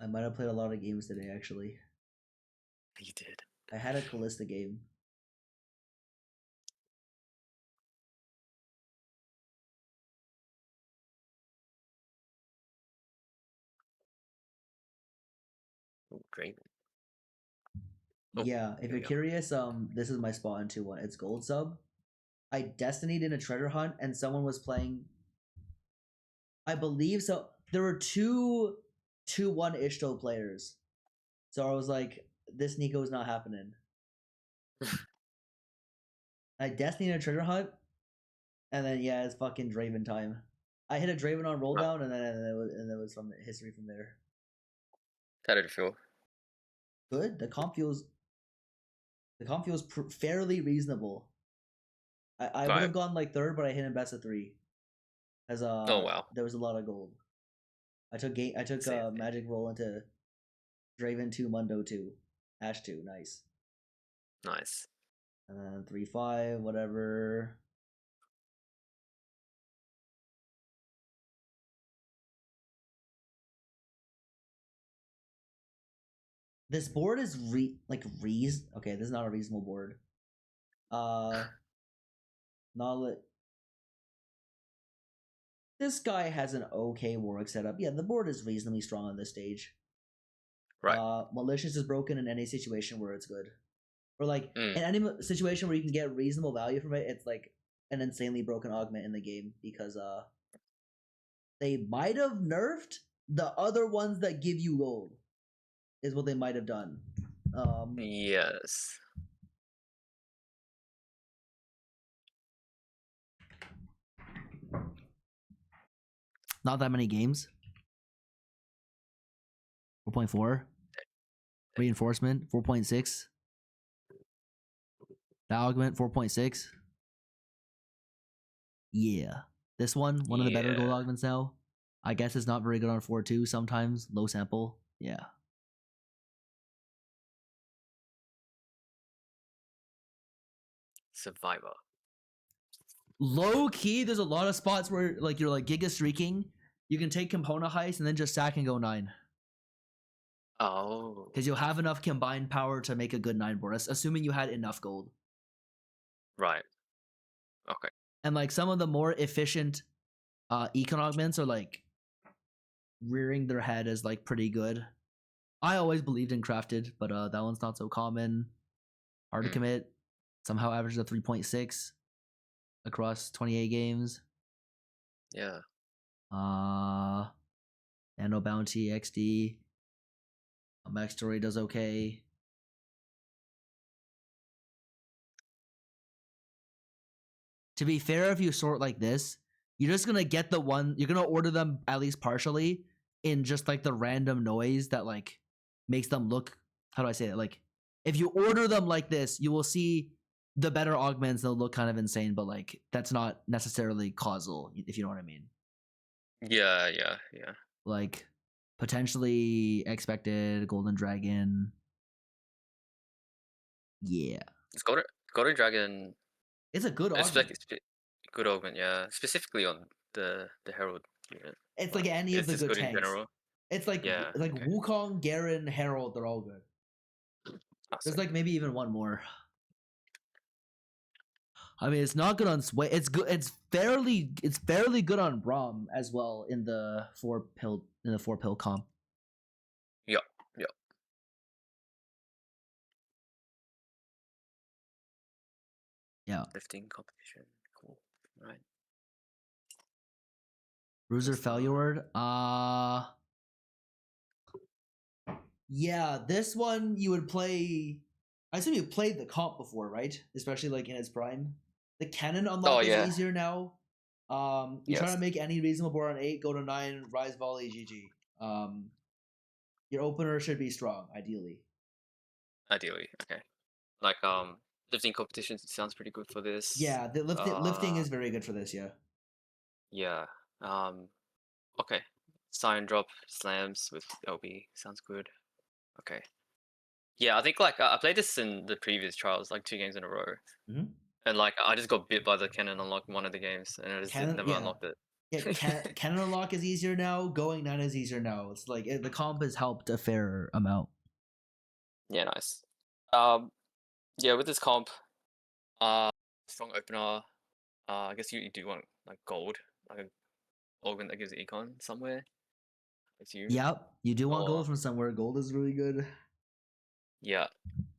[SPEAKER 1] I might have played a lot of games today, actually.
[SPEAKER 2] You did.
[SPEAKER 1] I had a Callista game.
[SPEAKER 2] Ooh, Draven. Oh,
[SPEAKER 1] Yeah, if
[SPEAKER 2] here
[SPEAKER 1] you're
[SPEAKER 2] we go.
[SPEAKER 1] curious, this is my spot in 2-1. It's gold sub. I destinied in a treasure hunt, and someone was playing. I believe so. There were two 2-1 Ishto players. So I was like, this Nico's not happening. I destinied in a treasure hunt, and then yeah, it's fucking Draven time. I hit a Draven on roll down, and then it was from history from there.
[SPEAKER 2] How did it feel?
[SPEAKER 1] Good. The comp feels fairly reasonable. I would have gone like third, but I hit in best of 3, as
[SPEAKER 2] Oh wow.
[SPEAKER 1] there was a lot of gold. I took magic roll into Draven 2, Mundo 2, Ash 2, nice.
[SPEAKER 2] Nice.
[SPEAKER 1] And then 3-5, whatever. This board is okay, this is not a reasonable board. Knowledge. This guy has an okay Warwick setup. Yeah, the board is reasonably strong on this stage.
[SPEAKER 2] Right.
[SPEAKER 1] Malicious is broken in any situation where it's good. Or like
[SPEAKER 2] Mm.
[SPEAKER 1] in any situation where you can get reasonable value from it, it's like an insanely broken augment in the game because they might have nerfed the other ones that give you gold. Is what they might have done.
[SPEAKER 2] Yes.
[SPEAKER 1] Not that many games. 4.4. Reinforcement 4.6. The augment 4.6. Yeah. This one of the better gold augments now. I guess it's not very good on 4.2 sometimes. Low sample. Yeah.
[SPEAKER 2] Survivor.
[SPEAKER 1] Low key, there's a lot of spots where like you're like giga streaking. You can take component heist and then just sack and go 9.
[SPEAKER 2] Oh.
[SPEAKER 1] Because you'll have enough combined power to make a good 9 board, assuming you had enough gold.
[SPEAKER 2] Right. Okay.
[SPEAKER 1] And like some of the more efficient econ augments are like rearing their head as like pretty good. I always believed in crafted, but that one's not so common. Hard to commit. Somehow averages a 3.6 across 28 games.
[SPEAKER 2] Yeah.
[SPEAKER 1] Nano Bounty XD. Max Story does okay. To be fair, if you sort like this, you're just gonna get the one. You're gonna order them at least partially in just like the random noise that like makes them look. How do I say it? Like if you order them like this, you will see the better augments. They'll look kind of insane, but like that's not necessarily causal. If you know what I mean.
[SPEAKER 2] Yeah.
[SPEAKER 1] Like potentially expected Golden Dragon. Yeah,
[SPEAKER 2] It's Golden Dragon.
[SPEAKER 1] it's a good augment.
[SPEAKER 2] Good augment, yeah. Specifically on the Herald unit.
[SPEAKER 1] It's like any of the good tanks.
[SPEAKER 2] In general.
[SPEAKER 1] It's like Wukong, Garen, Herald. They're all good. There's like maybe even one more. I mean, it's not good on Sway. It's good. It's fairly good on Braum as well in the 4 pill comp.
[SPEAKER 2] Yeah.
[SPEAKER 1] Yeah.
[SPEAKER 2] Lifting competition. Cool. Right.
[SPEAKER 1] Bruiser
[SPEAKER 2] Where's the-
[SPEAKER 1] failure. Yeah, this one you would play. I assume you played the comp before, right? Especially like in its prime. The cannon unlock
[SPEAKER 2] Oh
[SPEAKER 1] is
[SPEAKER 2] yeah.
[SPEAKER 1] easier now. You try
[SPEAKER 2] Yes.
[SPEAKER 1] to make any reasonable board on 8, go to 9, rise volley, GG. Your opener should be strong, ideally.
[SPEAKER 2] Ideally, okay. Like lifting competition sounds pretty good for this.
[SPEAKER 1] Yeah, the lifting is very good for this. Yeah.
[SPEAKER 2] Yeah. Okay. Sign drop slams with LB sounds good. Okay. Yeah, I think like I played this in the previous trials, like 2 games in a row,
[SPEAKER 1] Mm-hmm.
[SPEAKER 2] and like I just got bit by the cannon unlock one of the games, and I just
[SPEAKER 1] Cannon,
[SPEAKER 2] never
[SPEAKER 1] yeah.
[SPEAKER 2] unlocked it.
[SPEAKER 1] Yeah, cannon unlock is easier now. Going 9 is easier now. It's like the comp has helped a fair amount.
[SPEAKER 2] Yeah, nice. Yeah, with this comp, strong opener. I guess you do want like gold, like an augment that gives econ somewhere. Assume.
[SPEAKER 1] Yep, you do want
[SPEAKER 2] Or
[SPEAKER 1] gold from somewhere. Gold is really good.
[SPEAKER 2] yeah,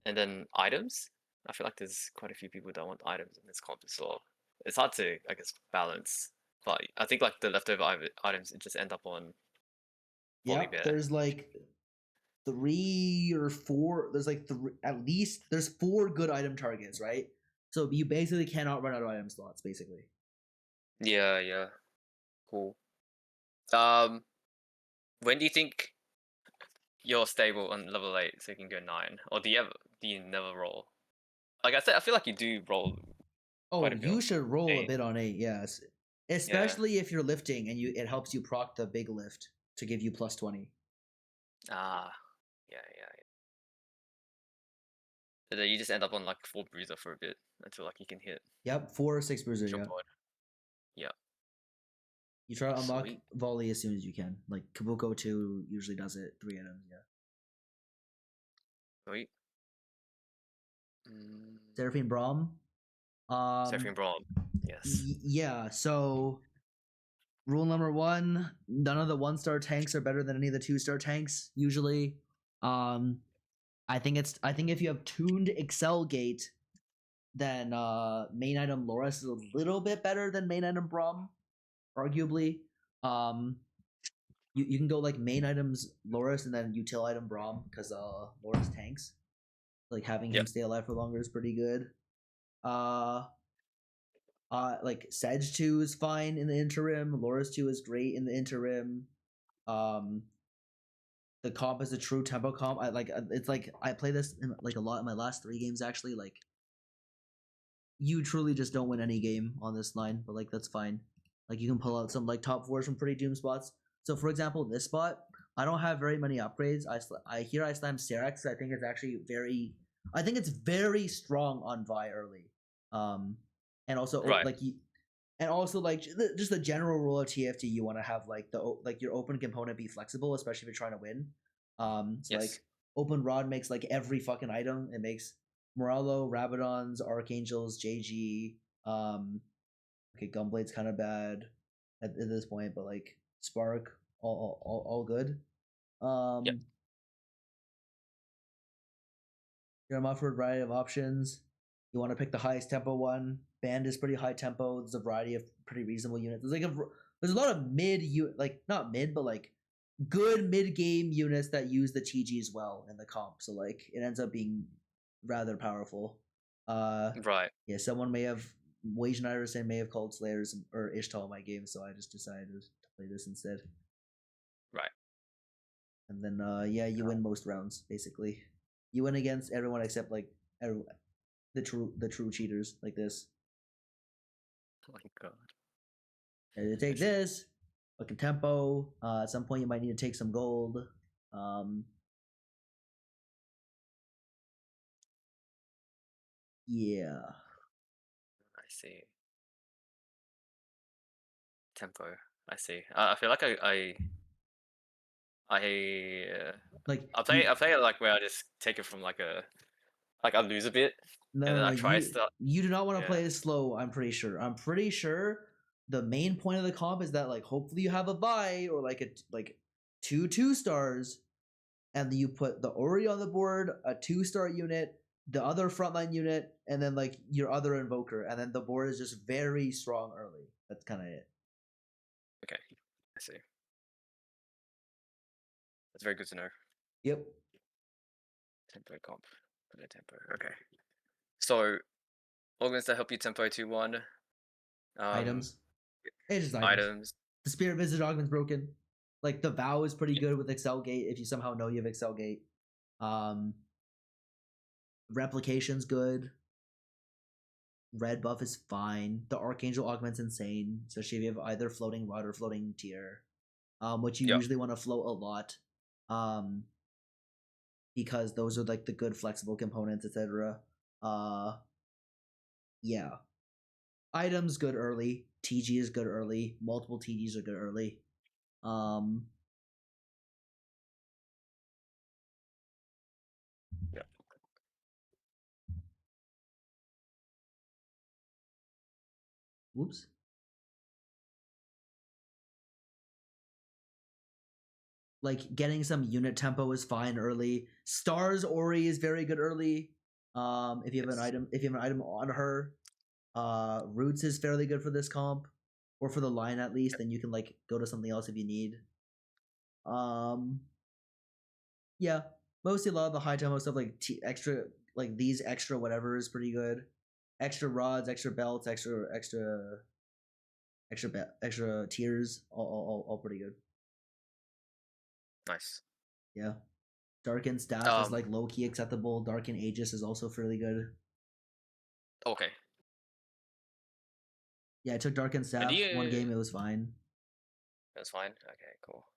[SPEAKER 2] and then items. I feel like there's quite a few people that want items in this comp as well. It's hard to, I guess, balance, but I think like the leftover items just end up on Volley
[SPEAKER 1] Yep,
[SPEAKER 2] Bear.
[SPEAKER 1] there's like 3 or 4. There's like at least there's 4 good item targets, right? So you basically cannot run out of item slots, basically.
[SPEAKER 2] Yeah, yeah, cool. When do you think you're stable on level 8 so you can go 9, or do you never roll? Like I said, I feel like you do roll.
[SPEAKER 1] Oh,
[SPEAKER 2] Quite a bit
[SPEAKER 1] you
[SPEAKER 2] on
[SPEAKER 1] should roll a
[SPEAKER 2] 8.
[SPEAKER 1] bit on 8, yes. Especially if you're lifting and it helps you proc the big lift to give you plus 20.
[SPEAKER 2] Ah, yeah. So then you just end up on like 4 bruiser for a bit until like you can hit
[SPEAKER 1] Yep, 4 or 6 bruiser,
[SPEAKER 2] your
[SPEAKER 1] yeah.
[SPEAKER 2] board. Yeah.
[SPEAKER 1] You try to unlock
[SPEAKER 2] Sweet.
[SPEAKER 1] volley as soon as you can. Like Kabuko 2 usually does it 3 items, yeah.
[SPEAKER 2] Sweet.
[SPEAKER 1] Seraphine Braum.
[SPEAKER 2] Seraphine Braum. Yes.
[SPEAKER 1] Yeah, so rule number 1, none of the 1-star tanks are better than any of the 2-star tanks, usually. I think if you have tuned Excel Gate, then main item Loris is a little bit better than main item Braum, arguably. You can go like main items Loris and then util item Braum because Loris tanks. Like having him stay alive for longer is pretty good. Like Sedge 2 is fine in the interim. Loris 2 is great in the interim. The comp is a true tempo comp. It's like I play this in like a lot in my last 3 games actually. Like you truly just don't win any game on this line, but like that's fine. Like you can pull out some like top 4s from pretty doom spots. So for example, this spot, I don't have very many upgrades. I slam Serex. I think it's very strong on Vi early. And also
[SPEAKER 2] Right.
[SPEAKER 1] like just the general rule of TFT, you want to have like your open component be flexible, especially if you're trying to win. So like open rod makes like every fucking item. It makes Morello, Rabadons, Archangels, JG. Okay, Gunblade's kind of bad at this point, but like Spark, all good. You're a offered variety of options. You want to pick the highest tempo one. Band is pretty high tempo. There's a variety of pretty reasonable units. There's a lot of not mid, but like good mid game units that use the TGs well in the comp. So like it ends up being rather powerful.
[SPEAKER 2] Right.
[SPEAKER 1] Yeah, someone may have Wage Iverson may have called Slayers or Ishtal in my game, so I just decided to play this instead.
[SPEAKER 2] Right.
[SPEAKER 1] And then you win most rounds basically. You win against everyone except like the true cheaters like this.
[SPEAKER 2] Oh my god.
[SPEAKER 1] And you take this fucking tempo. At some point you might need to take some gold. Yeah.
[SPEAKER 2] I see. Tempo. I see. I feel like I play it like where I just take it from like I lose a bit and then I try stuff.
[SPEAKER 1] You do not want to play it slow. I'm pretty sure the main point of the comp is that like hopefully you have a buy or like two 2-stars, and you put the Ori on the board, a 2-star unit, the other frontline unit, and then like your other invoker, and then the board is just very strong early. That's kind of it.
[SPEAKER 2] Okay, I see. That's very good to know.
[SPEAKER 1] Yep.
[SPEAKER 2] Tempo comp. Put a tempo. Okay. So augments that help you tempo 2-1.
[SPEAKER 1] Items. It's just
[SPEAKER 2] items.
[SPEAKER 1] The Spirit Visage Augment's broken. Like the Vow is pretty good with Excel Gate if you somehow know you have Excel Gate. Replication's good. Red buff is fine. The Archangel Augment's insane, especially if you have either floating rod or floating tier, which you usually want to float a lot, because those are like the good flexible components, etc. Yeah. Items good early. TG is good early. Multiple TGs are good early.
[SPEAKER 2] Yeah.
[SPEAKER 1] Whoops. Like getting some unit tempo is fine early. Stars Ori is very good early. If you have an item on her, Roots is fairly good for this comp, or for the line at least. Then you can like go to something else if you need. Yeah, mostly a lot of the high tempo stuff like extra, like these extra whatever is pretty good. Extra rods, extra belts, extra tiers, all pretty good.
[SPEAKER 2] Nice.
[SPEAKER 1] Yeah. Darken Staff is like low key acceptable. Darken Aegis is also fairly good.
[SPEAKER 2] Okay.
[SPEAKER 1] Yeah, I took Darken Staff one game. It was fine.
[SPEAKER 2] That's fine. Okay, cool.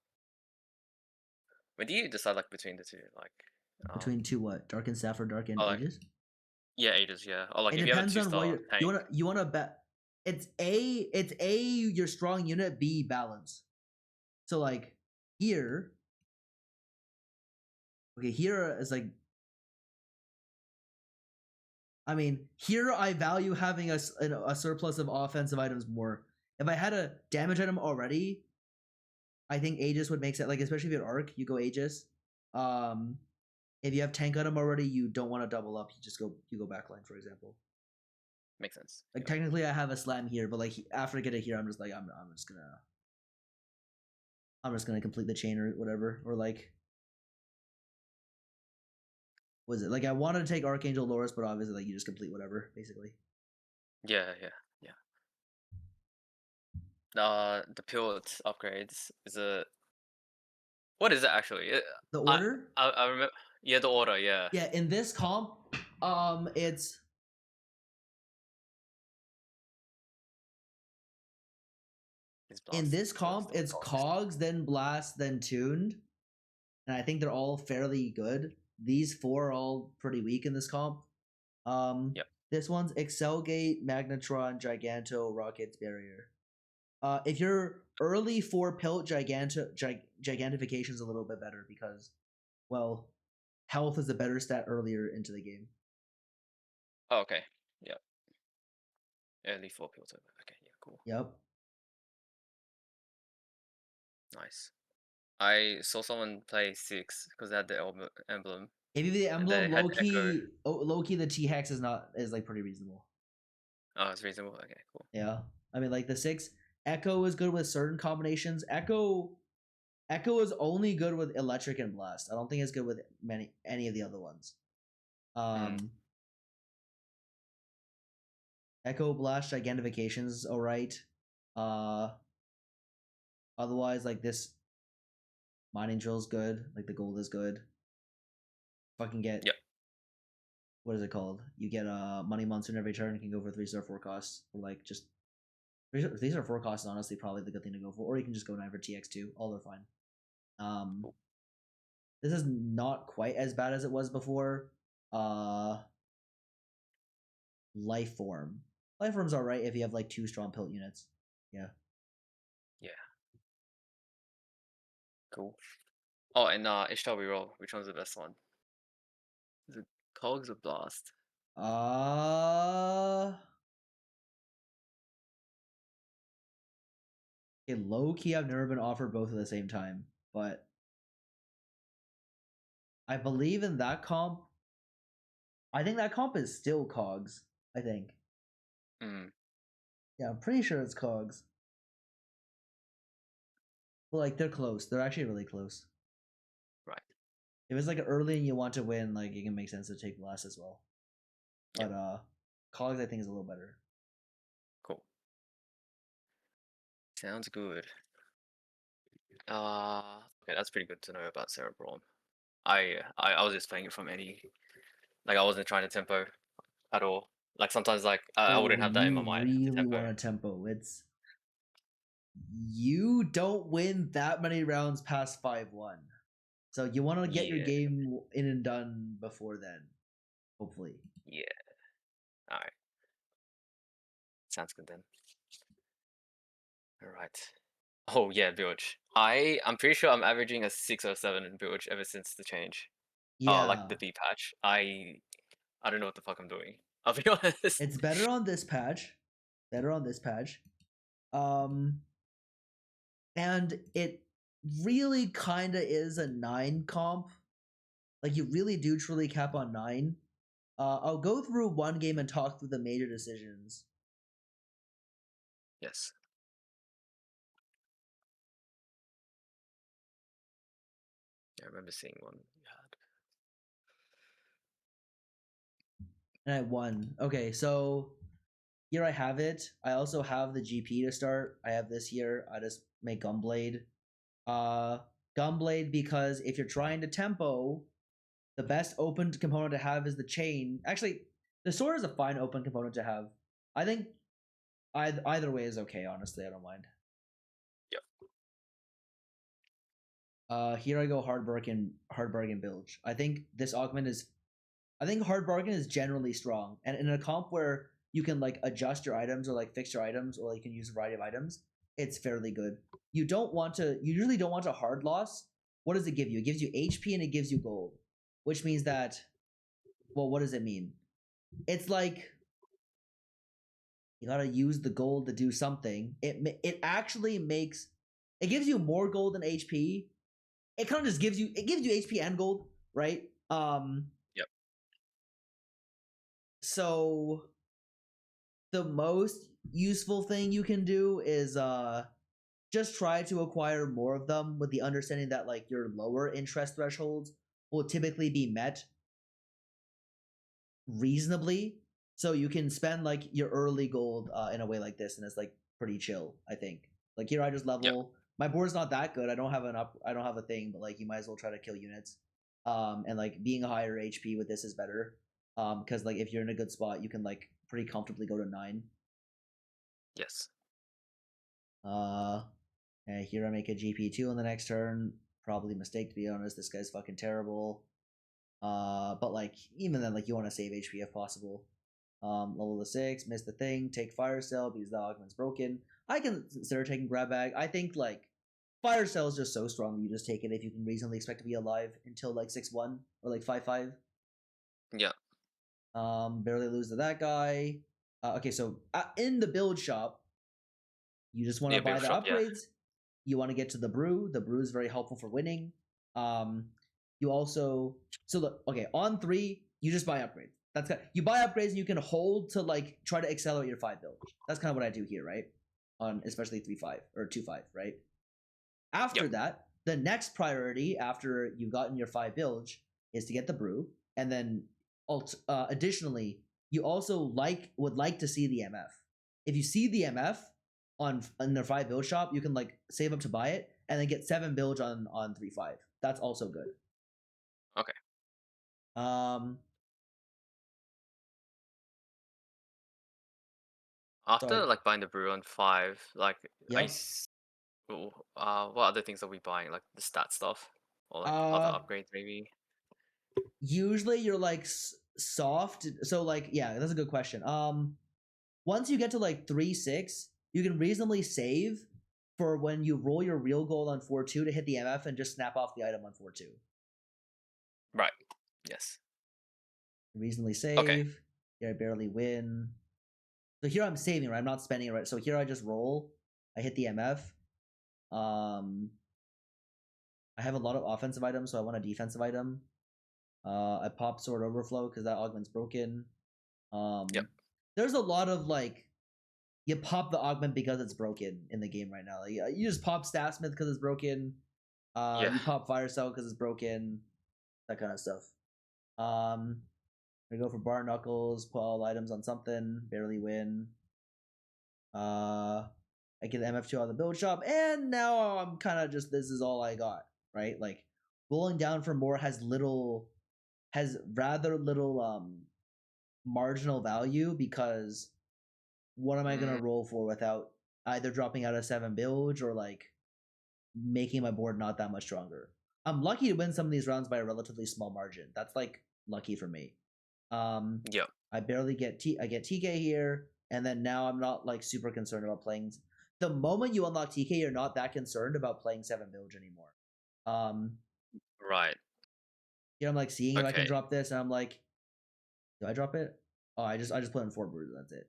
[SPEAKER 2] When do you decide like between the two? Like
[SPEAKER 1] between two what? Darken Staff or Darken Aegis?
[SPEAKER 2] Yeah, Aegis. Yeah. Or like
[SPEAKER 1] it
[SPEAKER 2] if you have a
[SPEAKER 1] depends on what
[SPEAKER 2] tank.
[SPEAKER 1] you wanna bet. It's A your strong unit, B balance. So like here. Okay, here is like. I mean, here I value having a surplus of offensive items more. If I had a damage item already, I think Aegis would make sense. Like especially if you have Arc, you go Aegis. If you have tank item already, you don't want to double up. You go backline, for example.
[SPEAKER 2] Makes sense.
[SPEAKER 1] Like technically, I have a slam here, but like after I get it here, I'm just like I'm just gonna complete the chain or whatever, or like. Was it like I wanted to take Archangel Loris, but obviously like you just complete whatever, basically.
[SPEAKER 2] Yeah. The Pilt upgrades is a. What is it actually?
[SPEAKER 1] The order?
[SPEAKER 2] I remember. Yeah, the order. Yeah.
[SPEAKER 1] Yeah, in this comp, it's. In this comp, it's Cogs, then Blast, then Tuned, and I think they're all fairly good. These four are all pretty weak in this comp. This one's Excelgate, Magnetron, Giganto, Rocket's Barrier. If you're early for Pilt, Gigantification is a little bit better because, well, health is a better stat earlier into the game.
[SPEAKER 2] Oh, okay. Yep. Early for Piltover. Okay, yeah, cool.
[SPEAKER 1] Yep.
[SPEAKER 2] Nice. I saw someone play 6 because they had the emblem.
[SPEAKER 1] If you have the emblem, low key, the T hex is like pretty reasonable.
[SPEAKER 2] Oh, it's reasonable. Okay, cool.
[SPEAKER 1] Yeah, I mean, like the 6 Echo is good with certain combinations. Echo is only good with Electric and Blast. I don't think it's good with any of the other ones. Echo Blast Gigantification is alright. Otherwise, like this Mining Drill is good. Like the gold is good. Fucking get.
[SPEAKER 2] Yep.
[SPEAKER 1] What is it called? You get a Money Monster in every turn. You can go for 3-star 4 costs. Or like just 3-star 4 costs is honestly probably the good thing to go for. Or you can just go 9 for TX2. All are fine. Cool. This is not quite as bad as it was before. Life Form. Life Form's alright if you have like 2 strong Pilt units. Yeah.
[SPEAKER 2] Cool. Oh, and Ishtar reroll. Which one's the best one? Is it Cogs or Blast?
[SPEAKER 1] Okay, low key, I've never been offered both at the same time, but I believe in that comp. I think that comp is still cogs. I think. Yeah, I'm pretty sure it's cogs. Well, like they're close. They're actually really close.
[SPEAKER 2] Right.
[SPEAKER 1] If it's like early and you want to win, like it can make sense to take last as well. But cogs I think is a little better.
[SPEAKER 2] Cool. Sounds good. Okay, that's pretty good to know about Cerebral. I was just playing it from any, like I wasn't trying to tempo at all. Like sometimes like I wouldn't have that in my mind.
[SPEAKER 1] You
[SPEAKER 2] to
[SPEAKER 1] really
[SPEAKER 2] tempo.
[SPEAKER 1] want a tempo. It's you don't win that many rounds past 5-1. So you want to get your game in and done before then. Hopefully.
[SPEAKER 2] Yeah. Alright. Sounds good then. Alright. Oh yeah, Bilge. I'm pretty sure I'm averaging a 6 or 7 in Bilge ever since the change.
[SPEAKER 1] Yeah.
[SPEAKER 2] Like the B patch. I don't know what the fuck I'm doing. I'll be honest.
[SPEAKER 1] It's better on this patch. And it really kind of is a 9 comp. Like you really do truly cap on 9. I'll go through one game and talk through the major decisions.
[SPEAKER 2] Yes. I remember seeing one you had.
[SPEAKER 1] And I won. Okay, so here I have it. I also have the GP to start. I have this here. I just make Gunblade. Gunblade because if you're trying to tempo, the best open component to have is the chain. Actually, the sword is a fine open component to have. I think either way is okay, honestly. I don't mind.
[SPEAKER 2] Yep.
[SPEAKER 1] Here I go hard bargain bilge. I think this augment is hard bargain is generally strong. And in a comp where you can like adjust your items or like fix your items or you can use a variety of items, it's fairly good. You usually don't want a hard loss. What does it give you? It gives you HP and it gives you gold, which means that, well, what does it mean? It's like you gotta use the gold to do something. It actually makes it gives you more gold than HP. It kind of just gives you HP and gold, right?
[SPEAKER 2] Yep.
[SPEAKER 1] So the most useful thing you can do is just try to acquire more of them with the understanding that like your lower interest thresholds will typically be met reasonably, so you can spend like your early gold in a way like this, and it's like pretty chill. I think like here I just level. Yep. My board's not that good. I don't have a thing, but like you might as well try to kill units. And like being a higher HP with this is better. Because like if you're in a good spot, you can like pretty comfortably go to 9.
[SPEAKER 2] Yes.
[SPEAKER 1] And here I make a GP2 on the next turn. Probably a mistake, to be honest. This guy's fucking terrible. But like even then, like you want to save HP if possible. Level the 6, miss the thing, take Fire Cell because the augment's broken. I can consider taking Grab Bag. I think like Fire Cell is just so strong that you just take it if you can reasonably expect to be alive until like 6-1 or like 5-5.
[SPEAKER 2] Yeah.
[SPEAKER 1] Barely lose to that guy. Okay, so in the build shop, you just want to buy the upgrades. Yeah. You want to get to the brew. The brew is very helpful for winning. You also on 3 you just buy upgrades. That's kind of, you buy upgrades and you can hold to like try to accelerate your 5 build. That's kind of what I do here, right? On especially 3-5 or 2-5, right? After that, the next priority after you've gotten your 5 bilge is to get the brew, and then additionally, you also would like to see the MF. If you see the MF on their 5 build shop, you can like save up to buy it and then get 7 bilge on 3-5. That's also good.
[SPEAKER 2] Okay. After like buying the brew on 5, like yep. What other things are we buying? Like the stat stuff or like other upgrades maybe?
[SPEAKER 1] Usually you're like soft. So like yeah, that's a good question. Once you get to like 3-6, you can reasonably save for when you roll your real gold on 4-2 to hit the MF and just snap off the item on 4-2.
[SPEAKER 2] Right. Yes.
[SPEAKER 1] Reasonably save. Okay. Here I barely win. So here I'm saving, right? I'm not spending it, right? So here I just roll. I hit the MF. I have a lot of offensive items, so I want a defensive item. I pop Sword Overflow because that augment's broken.
[SPEAKER 2] Yep.
[SPEAKER 1] There's a lot of like you pop the augment because it's broken in the game right now. Like, you just pop Statsmith because it's broken.
[SPEAKER 2] Yeah.
[SPEAKER 1] You pop Fire Cell because it's broken. That kind of stuff. I go for Bar Knuckles, put all items on something, barely win. I get the MF2 out of the build shop, and now I'm kind of just this is all I got, right? Like rolling down for more has rather little marginal value because what am I gonna roll for without either dropping out a 7 bilge or like making my board not that much stronger? I'm lucky to win some of these rounds by a relatively small margin. That's like lucky for me.
[SPEAKER 2] Yep.
[SPEAKER 1] I barely get I get TK here, and then now I'm not like super concerned about playing. The moment you unlock TK, you're not that concerned about playing 7 bilge anymore.
[SPEAKER 2] Right.
[SPEAKER 1] You know, I'm like seeing if I can
[SPEAKER 2] Okay.
[SPEAKER 1] drop this, and I'm like, do I drop it? Oh, I just put in 4 brews. That's it.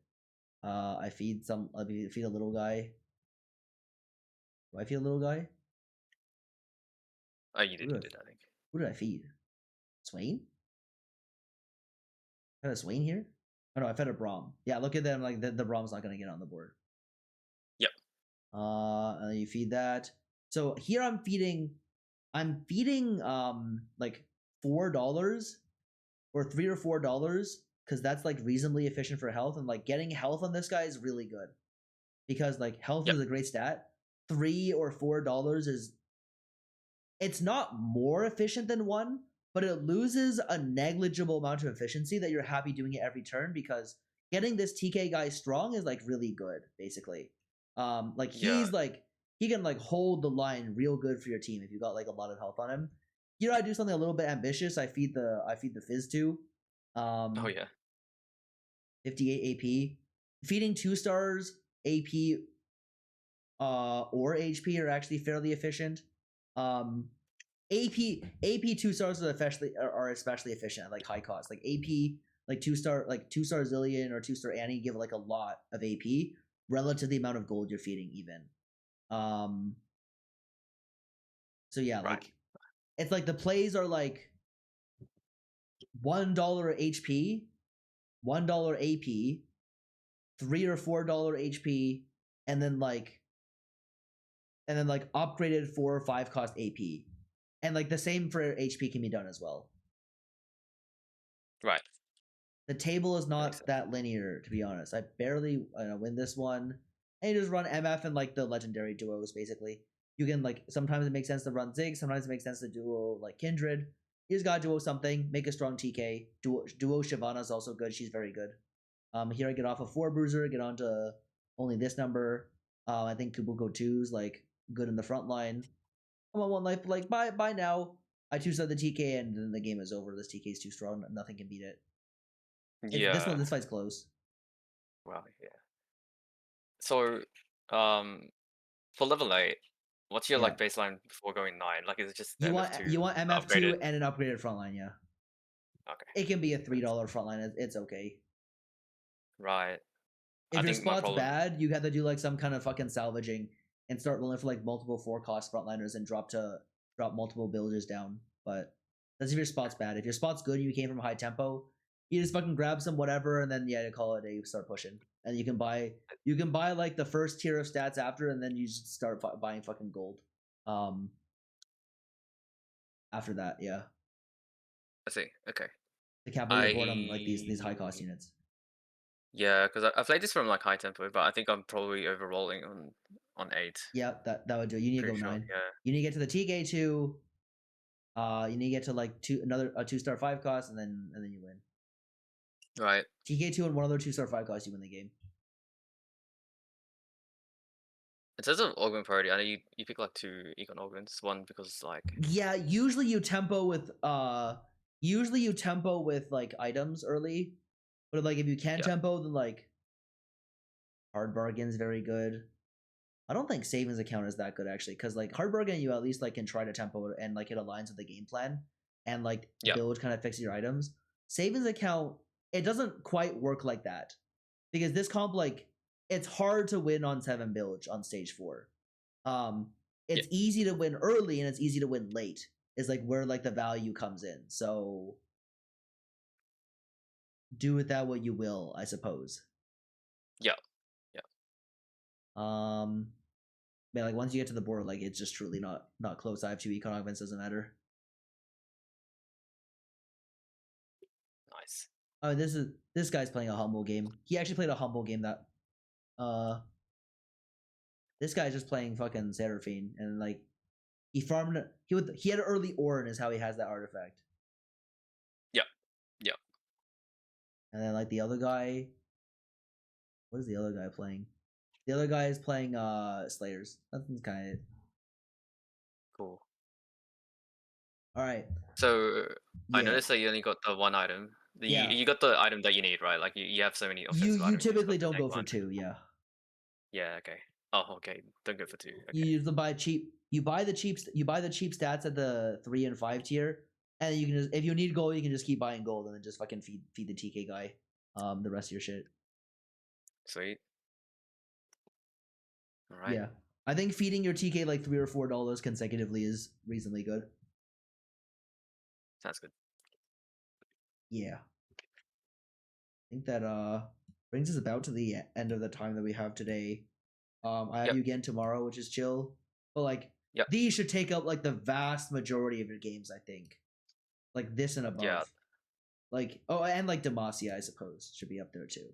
[SPEAKER 1] I feed feed a little guy. Do I feed a little guy?
[SPEAKER 2] Oh, you did, I think.
[SPEAKER 1] Who did I feed? Swain? I fed a Swain here? Oh no, I fed a Braum. Yeah, look at them. Like the Braum's not gonna get on the board.
[SPEAKER 2] Yep.
[SPEAKER 1] And you feed that. So here I'm feeding like $4 or $3 or $4 because that's like reasonably efficient for health, and like getting health on this guy is really good because like health is a great stat. $3 or $4 is it's not more efficient than 1, but it loses a negligible amount of efficiency that you're happy doing it every turn because getting this TK guy strong is like really good, basically. Like he's like he can like hold the line real good for your team if you got like a lot of health on him. Here I do something a little bit ambitious. I feed the Fizz 2.
[SPEAKER 2] Oh yeah.
[SPEAKER 1] 58 AP. Feeding 2 stars AP or HP are actually fairly efficient. AP 2 stars are especially efficient at like high cost. Like AP like 2 star Zillion or 2 star Annie give like a lot of AP relative to the amount of gold you're feeding even. So yeah, like it's like the plays are like $1 HP, $1 AP, $3 or $4 HP, and then like upgraded 4 or 5 cost AP. And like the same for HP can be done as well.
[SPEAKER 2] Right.
[SPEAKER 1] The table is not that linear, to be honest. I barely win this one. And you just run MF and like the legendary duos, basically. You can like sometimes it makes sense to run Zig, sometimes it makes sense to duo like Kindred. You just gotta duo something, make a strong TK. Duo Shyvana is also good. She's very good. Here I get off a 4 bruiser, get onto only this number. I think Kubuko 2's like good in the front line. I'm on 1 life, like by now. I 2-star the TK and then the game is over. This TK is too strong, nothing can beat it. This fight's close.
[SPEAKER 2] Wow, yeah. So, for level 8, what's your like baseline before going 9? Like, is it just
[SPEAKER 1] you
[SPEAKER 2] MF2
[SPEAKER 1] want MF2 and an upgraded frontline? Yeah.
[SPEAKER 2] Okay.
[SPEAKER 1] It can be a $3 frontline. It's okay.
[SPEAKER 2] Right.
[SPEAKER 1] If your spot's bad, you have to do like some kind of fucking salvaging and start rolling for like multiple 4 cost frontliners and drop multiple builders down. But that's if your spot's bad. If your spot's good, you came from high tempo, you just fucking grab some whatever and then you call it a day. You start pushing, and you can buy like the first tier of stats after, and then you just start buying fucking gold. After that, yeah.
[SPEAKER 2] I see. Okay.
[SPEAKER 1] The capital board on like these high cost units.
[SPEAKER 2] Yeah, because I played this from like high tempo, but I think I'm probably overrolling on 8.
[SPEAKER 1] Yeah, that would do. You need to go 9. Yeah. You need to get to the TK 2. You need to get to like 2-star 5 cost, and then you win.
[SPEAKER 2] Right.
[SPEAKER 1] TK 2 and one other 2-star 5 cost, you win the game.
[SPEAKER 2] In terms of augment priority, I know you pick like 2 econ augments. One because like
[SPEAKER 1] usually you tempo with like items early, but like if you can't tempo, then like hard bargain's very good. I don't think savings account is that good actually, because like hard bargain you at least like can try to tempo and like it aligns with the game plan and like build kind of fixes your items. Savings account, it doesn't quite work like that because this comp like it's hard to win on 7 bilge on stage 4. It's easy to win early and it's easy to win late is like where like the value comes in. So do with that what you will, I suppose.
[SPEAKER 2] Yeah.
[SPEAKER 1] Man, like once you get to the board, like it's just truly not close. I have 2 econ augments, doesn't matter.
[SPEAKER 2] Nice.
[SPEAKER 1] Oh, this guy's playing a humble game. He actually played a humble game that this guy's just playing fucking Seraphine, and like he farmed he had an early Orin is how he has that artifact.
[SPEAKER 2] Yep.
[SPEAKER 1] And then like the other guy, what is the other guy playing? The other guy is playing Slayers. That's kind of
[SPEAKER 2] Cool.
[SPEAKER 1] all right.
[SPEAKER 2] So I
[SPEAKER 1] Yeah.
[SPEAKER 2] noticed that you only got the one item.
[SPEAKER 1] Yeah.
[SPEAKER 2] You got the item that you need, right? Like you have so many offensive
[SPEAKER 1] You
[SPEAKER 2] items. just
[SPEAKER 1] typically
[SPEAKER 2] got to
[SPEAKER 1] don't
[SPEAKER 2] take
[SPEAKER 1] go for
[SPEAKER 2] one.
[SPEAKER 1] 2. Yeah.
[SPEAKER 2] Yeah. Okay. Oh, okay. Don't go for 2. Okay.
[SPEAKER 1] You usually buy cheap. You buy the cheap stats at the 3 and 5 tier, and you can just if you need gold, you can just keep buying gold and then just fucking feed the TK guy the rest of your shit.
[SPEAKER 2] Sweet. All right.
[SPEAKER 1] Yeah. I think feeding your TK like $3 or $4 consecutively is reasonably good.
[SPEAKER 2] Sounds good.
[SPEAKER 1] Yeah. I think that brings us about to the end of the time that we have today. I have
[SPEAKER 2] Yep.
[SPEAKER 1] you again tomorrow, which is chill. But like
[SPEAKER 2] Yep.
[SPEAKER 1] these should take up like the vast majority of your games, I think. Like this and above.
[SPEAKER 2] Yeah.
[SPEAKER 1] Like and like Demacia, I suppose, should be up there too.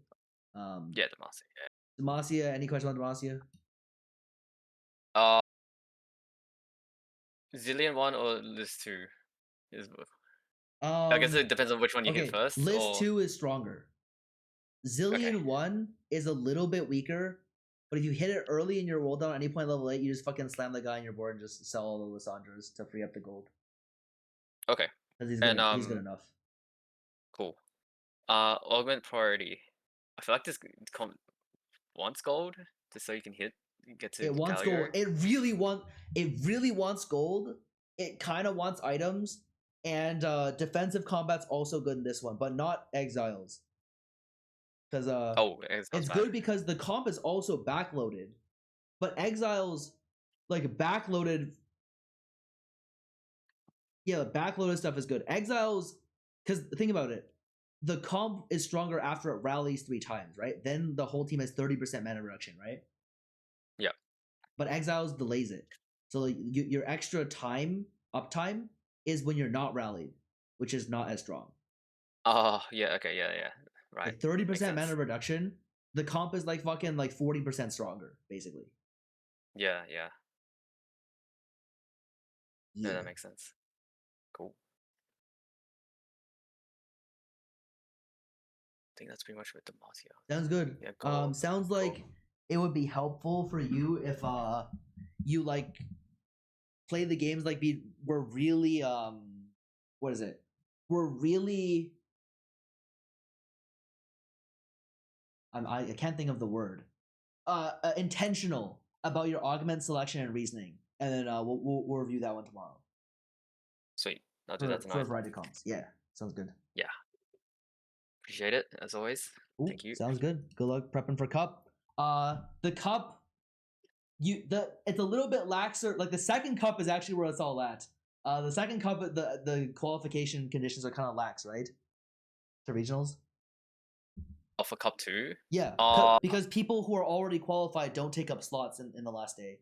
[SPEAKER 2] Yeah, Demacia. Yeah.
[SPEAKER 1] Demacia, any question on Demacia?
[SPEAKER 2] Zillion 1 or List 2 is. I guess it depends on which one you hit first.
[SPEAKER 1] List
[SPEAKER 2] or...
[SPEAKER 1] 2 is stronger. Zillion 1 is a little bit weaker, but if you hit it early in your roll down at any point level 8, you just fucking slam the guy on your board and just sell all the Lissandras to free up the gold.
[SPEAKER 2] Okay.
[SPEAKER 1] Because he's good enough.
[SPEAKER 2] Cool. Augment priority. I feel like this wants gold just so you can get to
[SPEAKER 1] it wants gold. It really wants gold. It kind of wants items, and defensive combat's also good in this one, but not exiles. Because it's good because the comp is also backloaded, but exiles like backloaded. Yeah, backloaded stuff is good. Exiles, because think about it, the comp is stronger after it rallies 3 times, right? Then the whole team has 30% mana reduction, right?
[SPEAKER 2] Yeah.
[SPEAKER 1] But exiles delays it, so like, your extra uptime is when you're not rallied, which is not as strong.
[SPEAKER 2] Oh yeah, okay, yeah, right.
[SPEAKER 1] Like 30% mana reduction, the comp is like fucking like 40% stronger, basically.
[SPEAKER 2] Yeah. Yeah, that makes sense. Cool. I think that's pretty much with Demacia.
[SPEAKER 1] Sounds good.
[SPEAKER 2] Yeah,
[SPEAKER 1] sounds like it would be helpful for you if you like play the games like we're really what is it? We're really I can't think of the word. Intentional about your augment selection and reasoning, and then we'll review that one tomorrow.
[SPEAKER 2] Sweet. I'll do that tonight.
[SPEAKER 1] For a variety of comps. Yeah, sounds good.
[SPEAKER 2] Yeah. Appreciate it as always.
[SPEAKER 1] Ooh,
[SPEAKER 2] thank you.
[SPEAKER 1] Sounds good. Good luck prepping for cup. The cup, it's a little bit laxer. Like the second cup is actually where it's all at. The second cup, the qualification conditions are kind of lax, right? To regionals.
[SPEAKER 2] Oh, for cup 2?
[SPEAKER 1] Yeah, because people who are already qualified don't take up slots in the last day.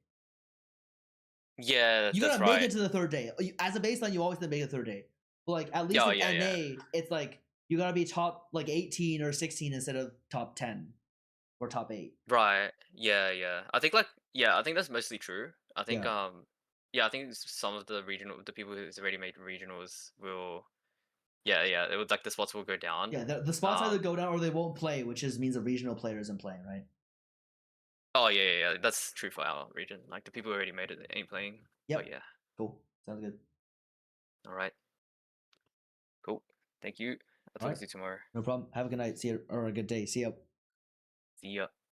[SPEAKER 2] Yeah,
[SPEAKER 1] you gotta make it to the third day. As a baseline, you always have to make it third day. But like at least in NA, it's like you gotta be top like 18 or 16 instead of top 10 or top 8.
[SPEAKER 2] Right. Yeah. I think I think that's mostly true. I think I think some of the people who's already made regionals will it would like the spots will go down.
[SPEAKER 1] Yeah, the spots either go down or they won't play, which means a regional player isn't playing, right?
[SPEAKER 2] Oh yeah. That's true for our region. Like the people who already made it ain't playing.
[SPEAKER 1] Yep.
[SPEAKER 2] But yeah.
[SPEAKER 1] Cool. Sounds good.
[SPEAKER 2] All right. Cool. Thank you. I'll talk to you tomorrow.
[SPEAKER 1] No problem. Have a good night. See you, or a good day. See ya.
[SPEAKER 2] See ya.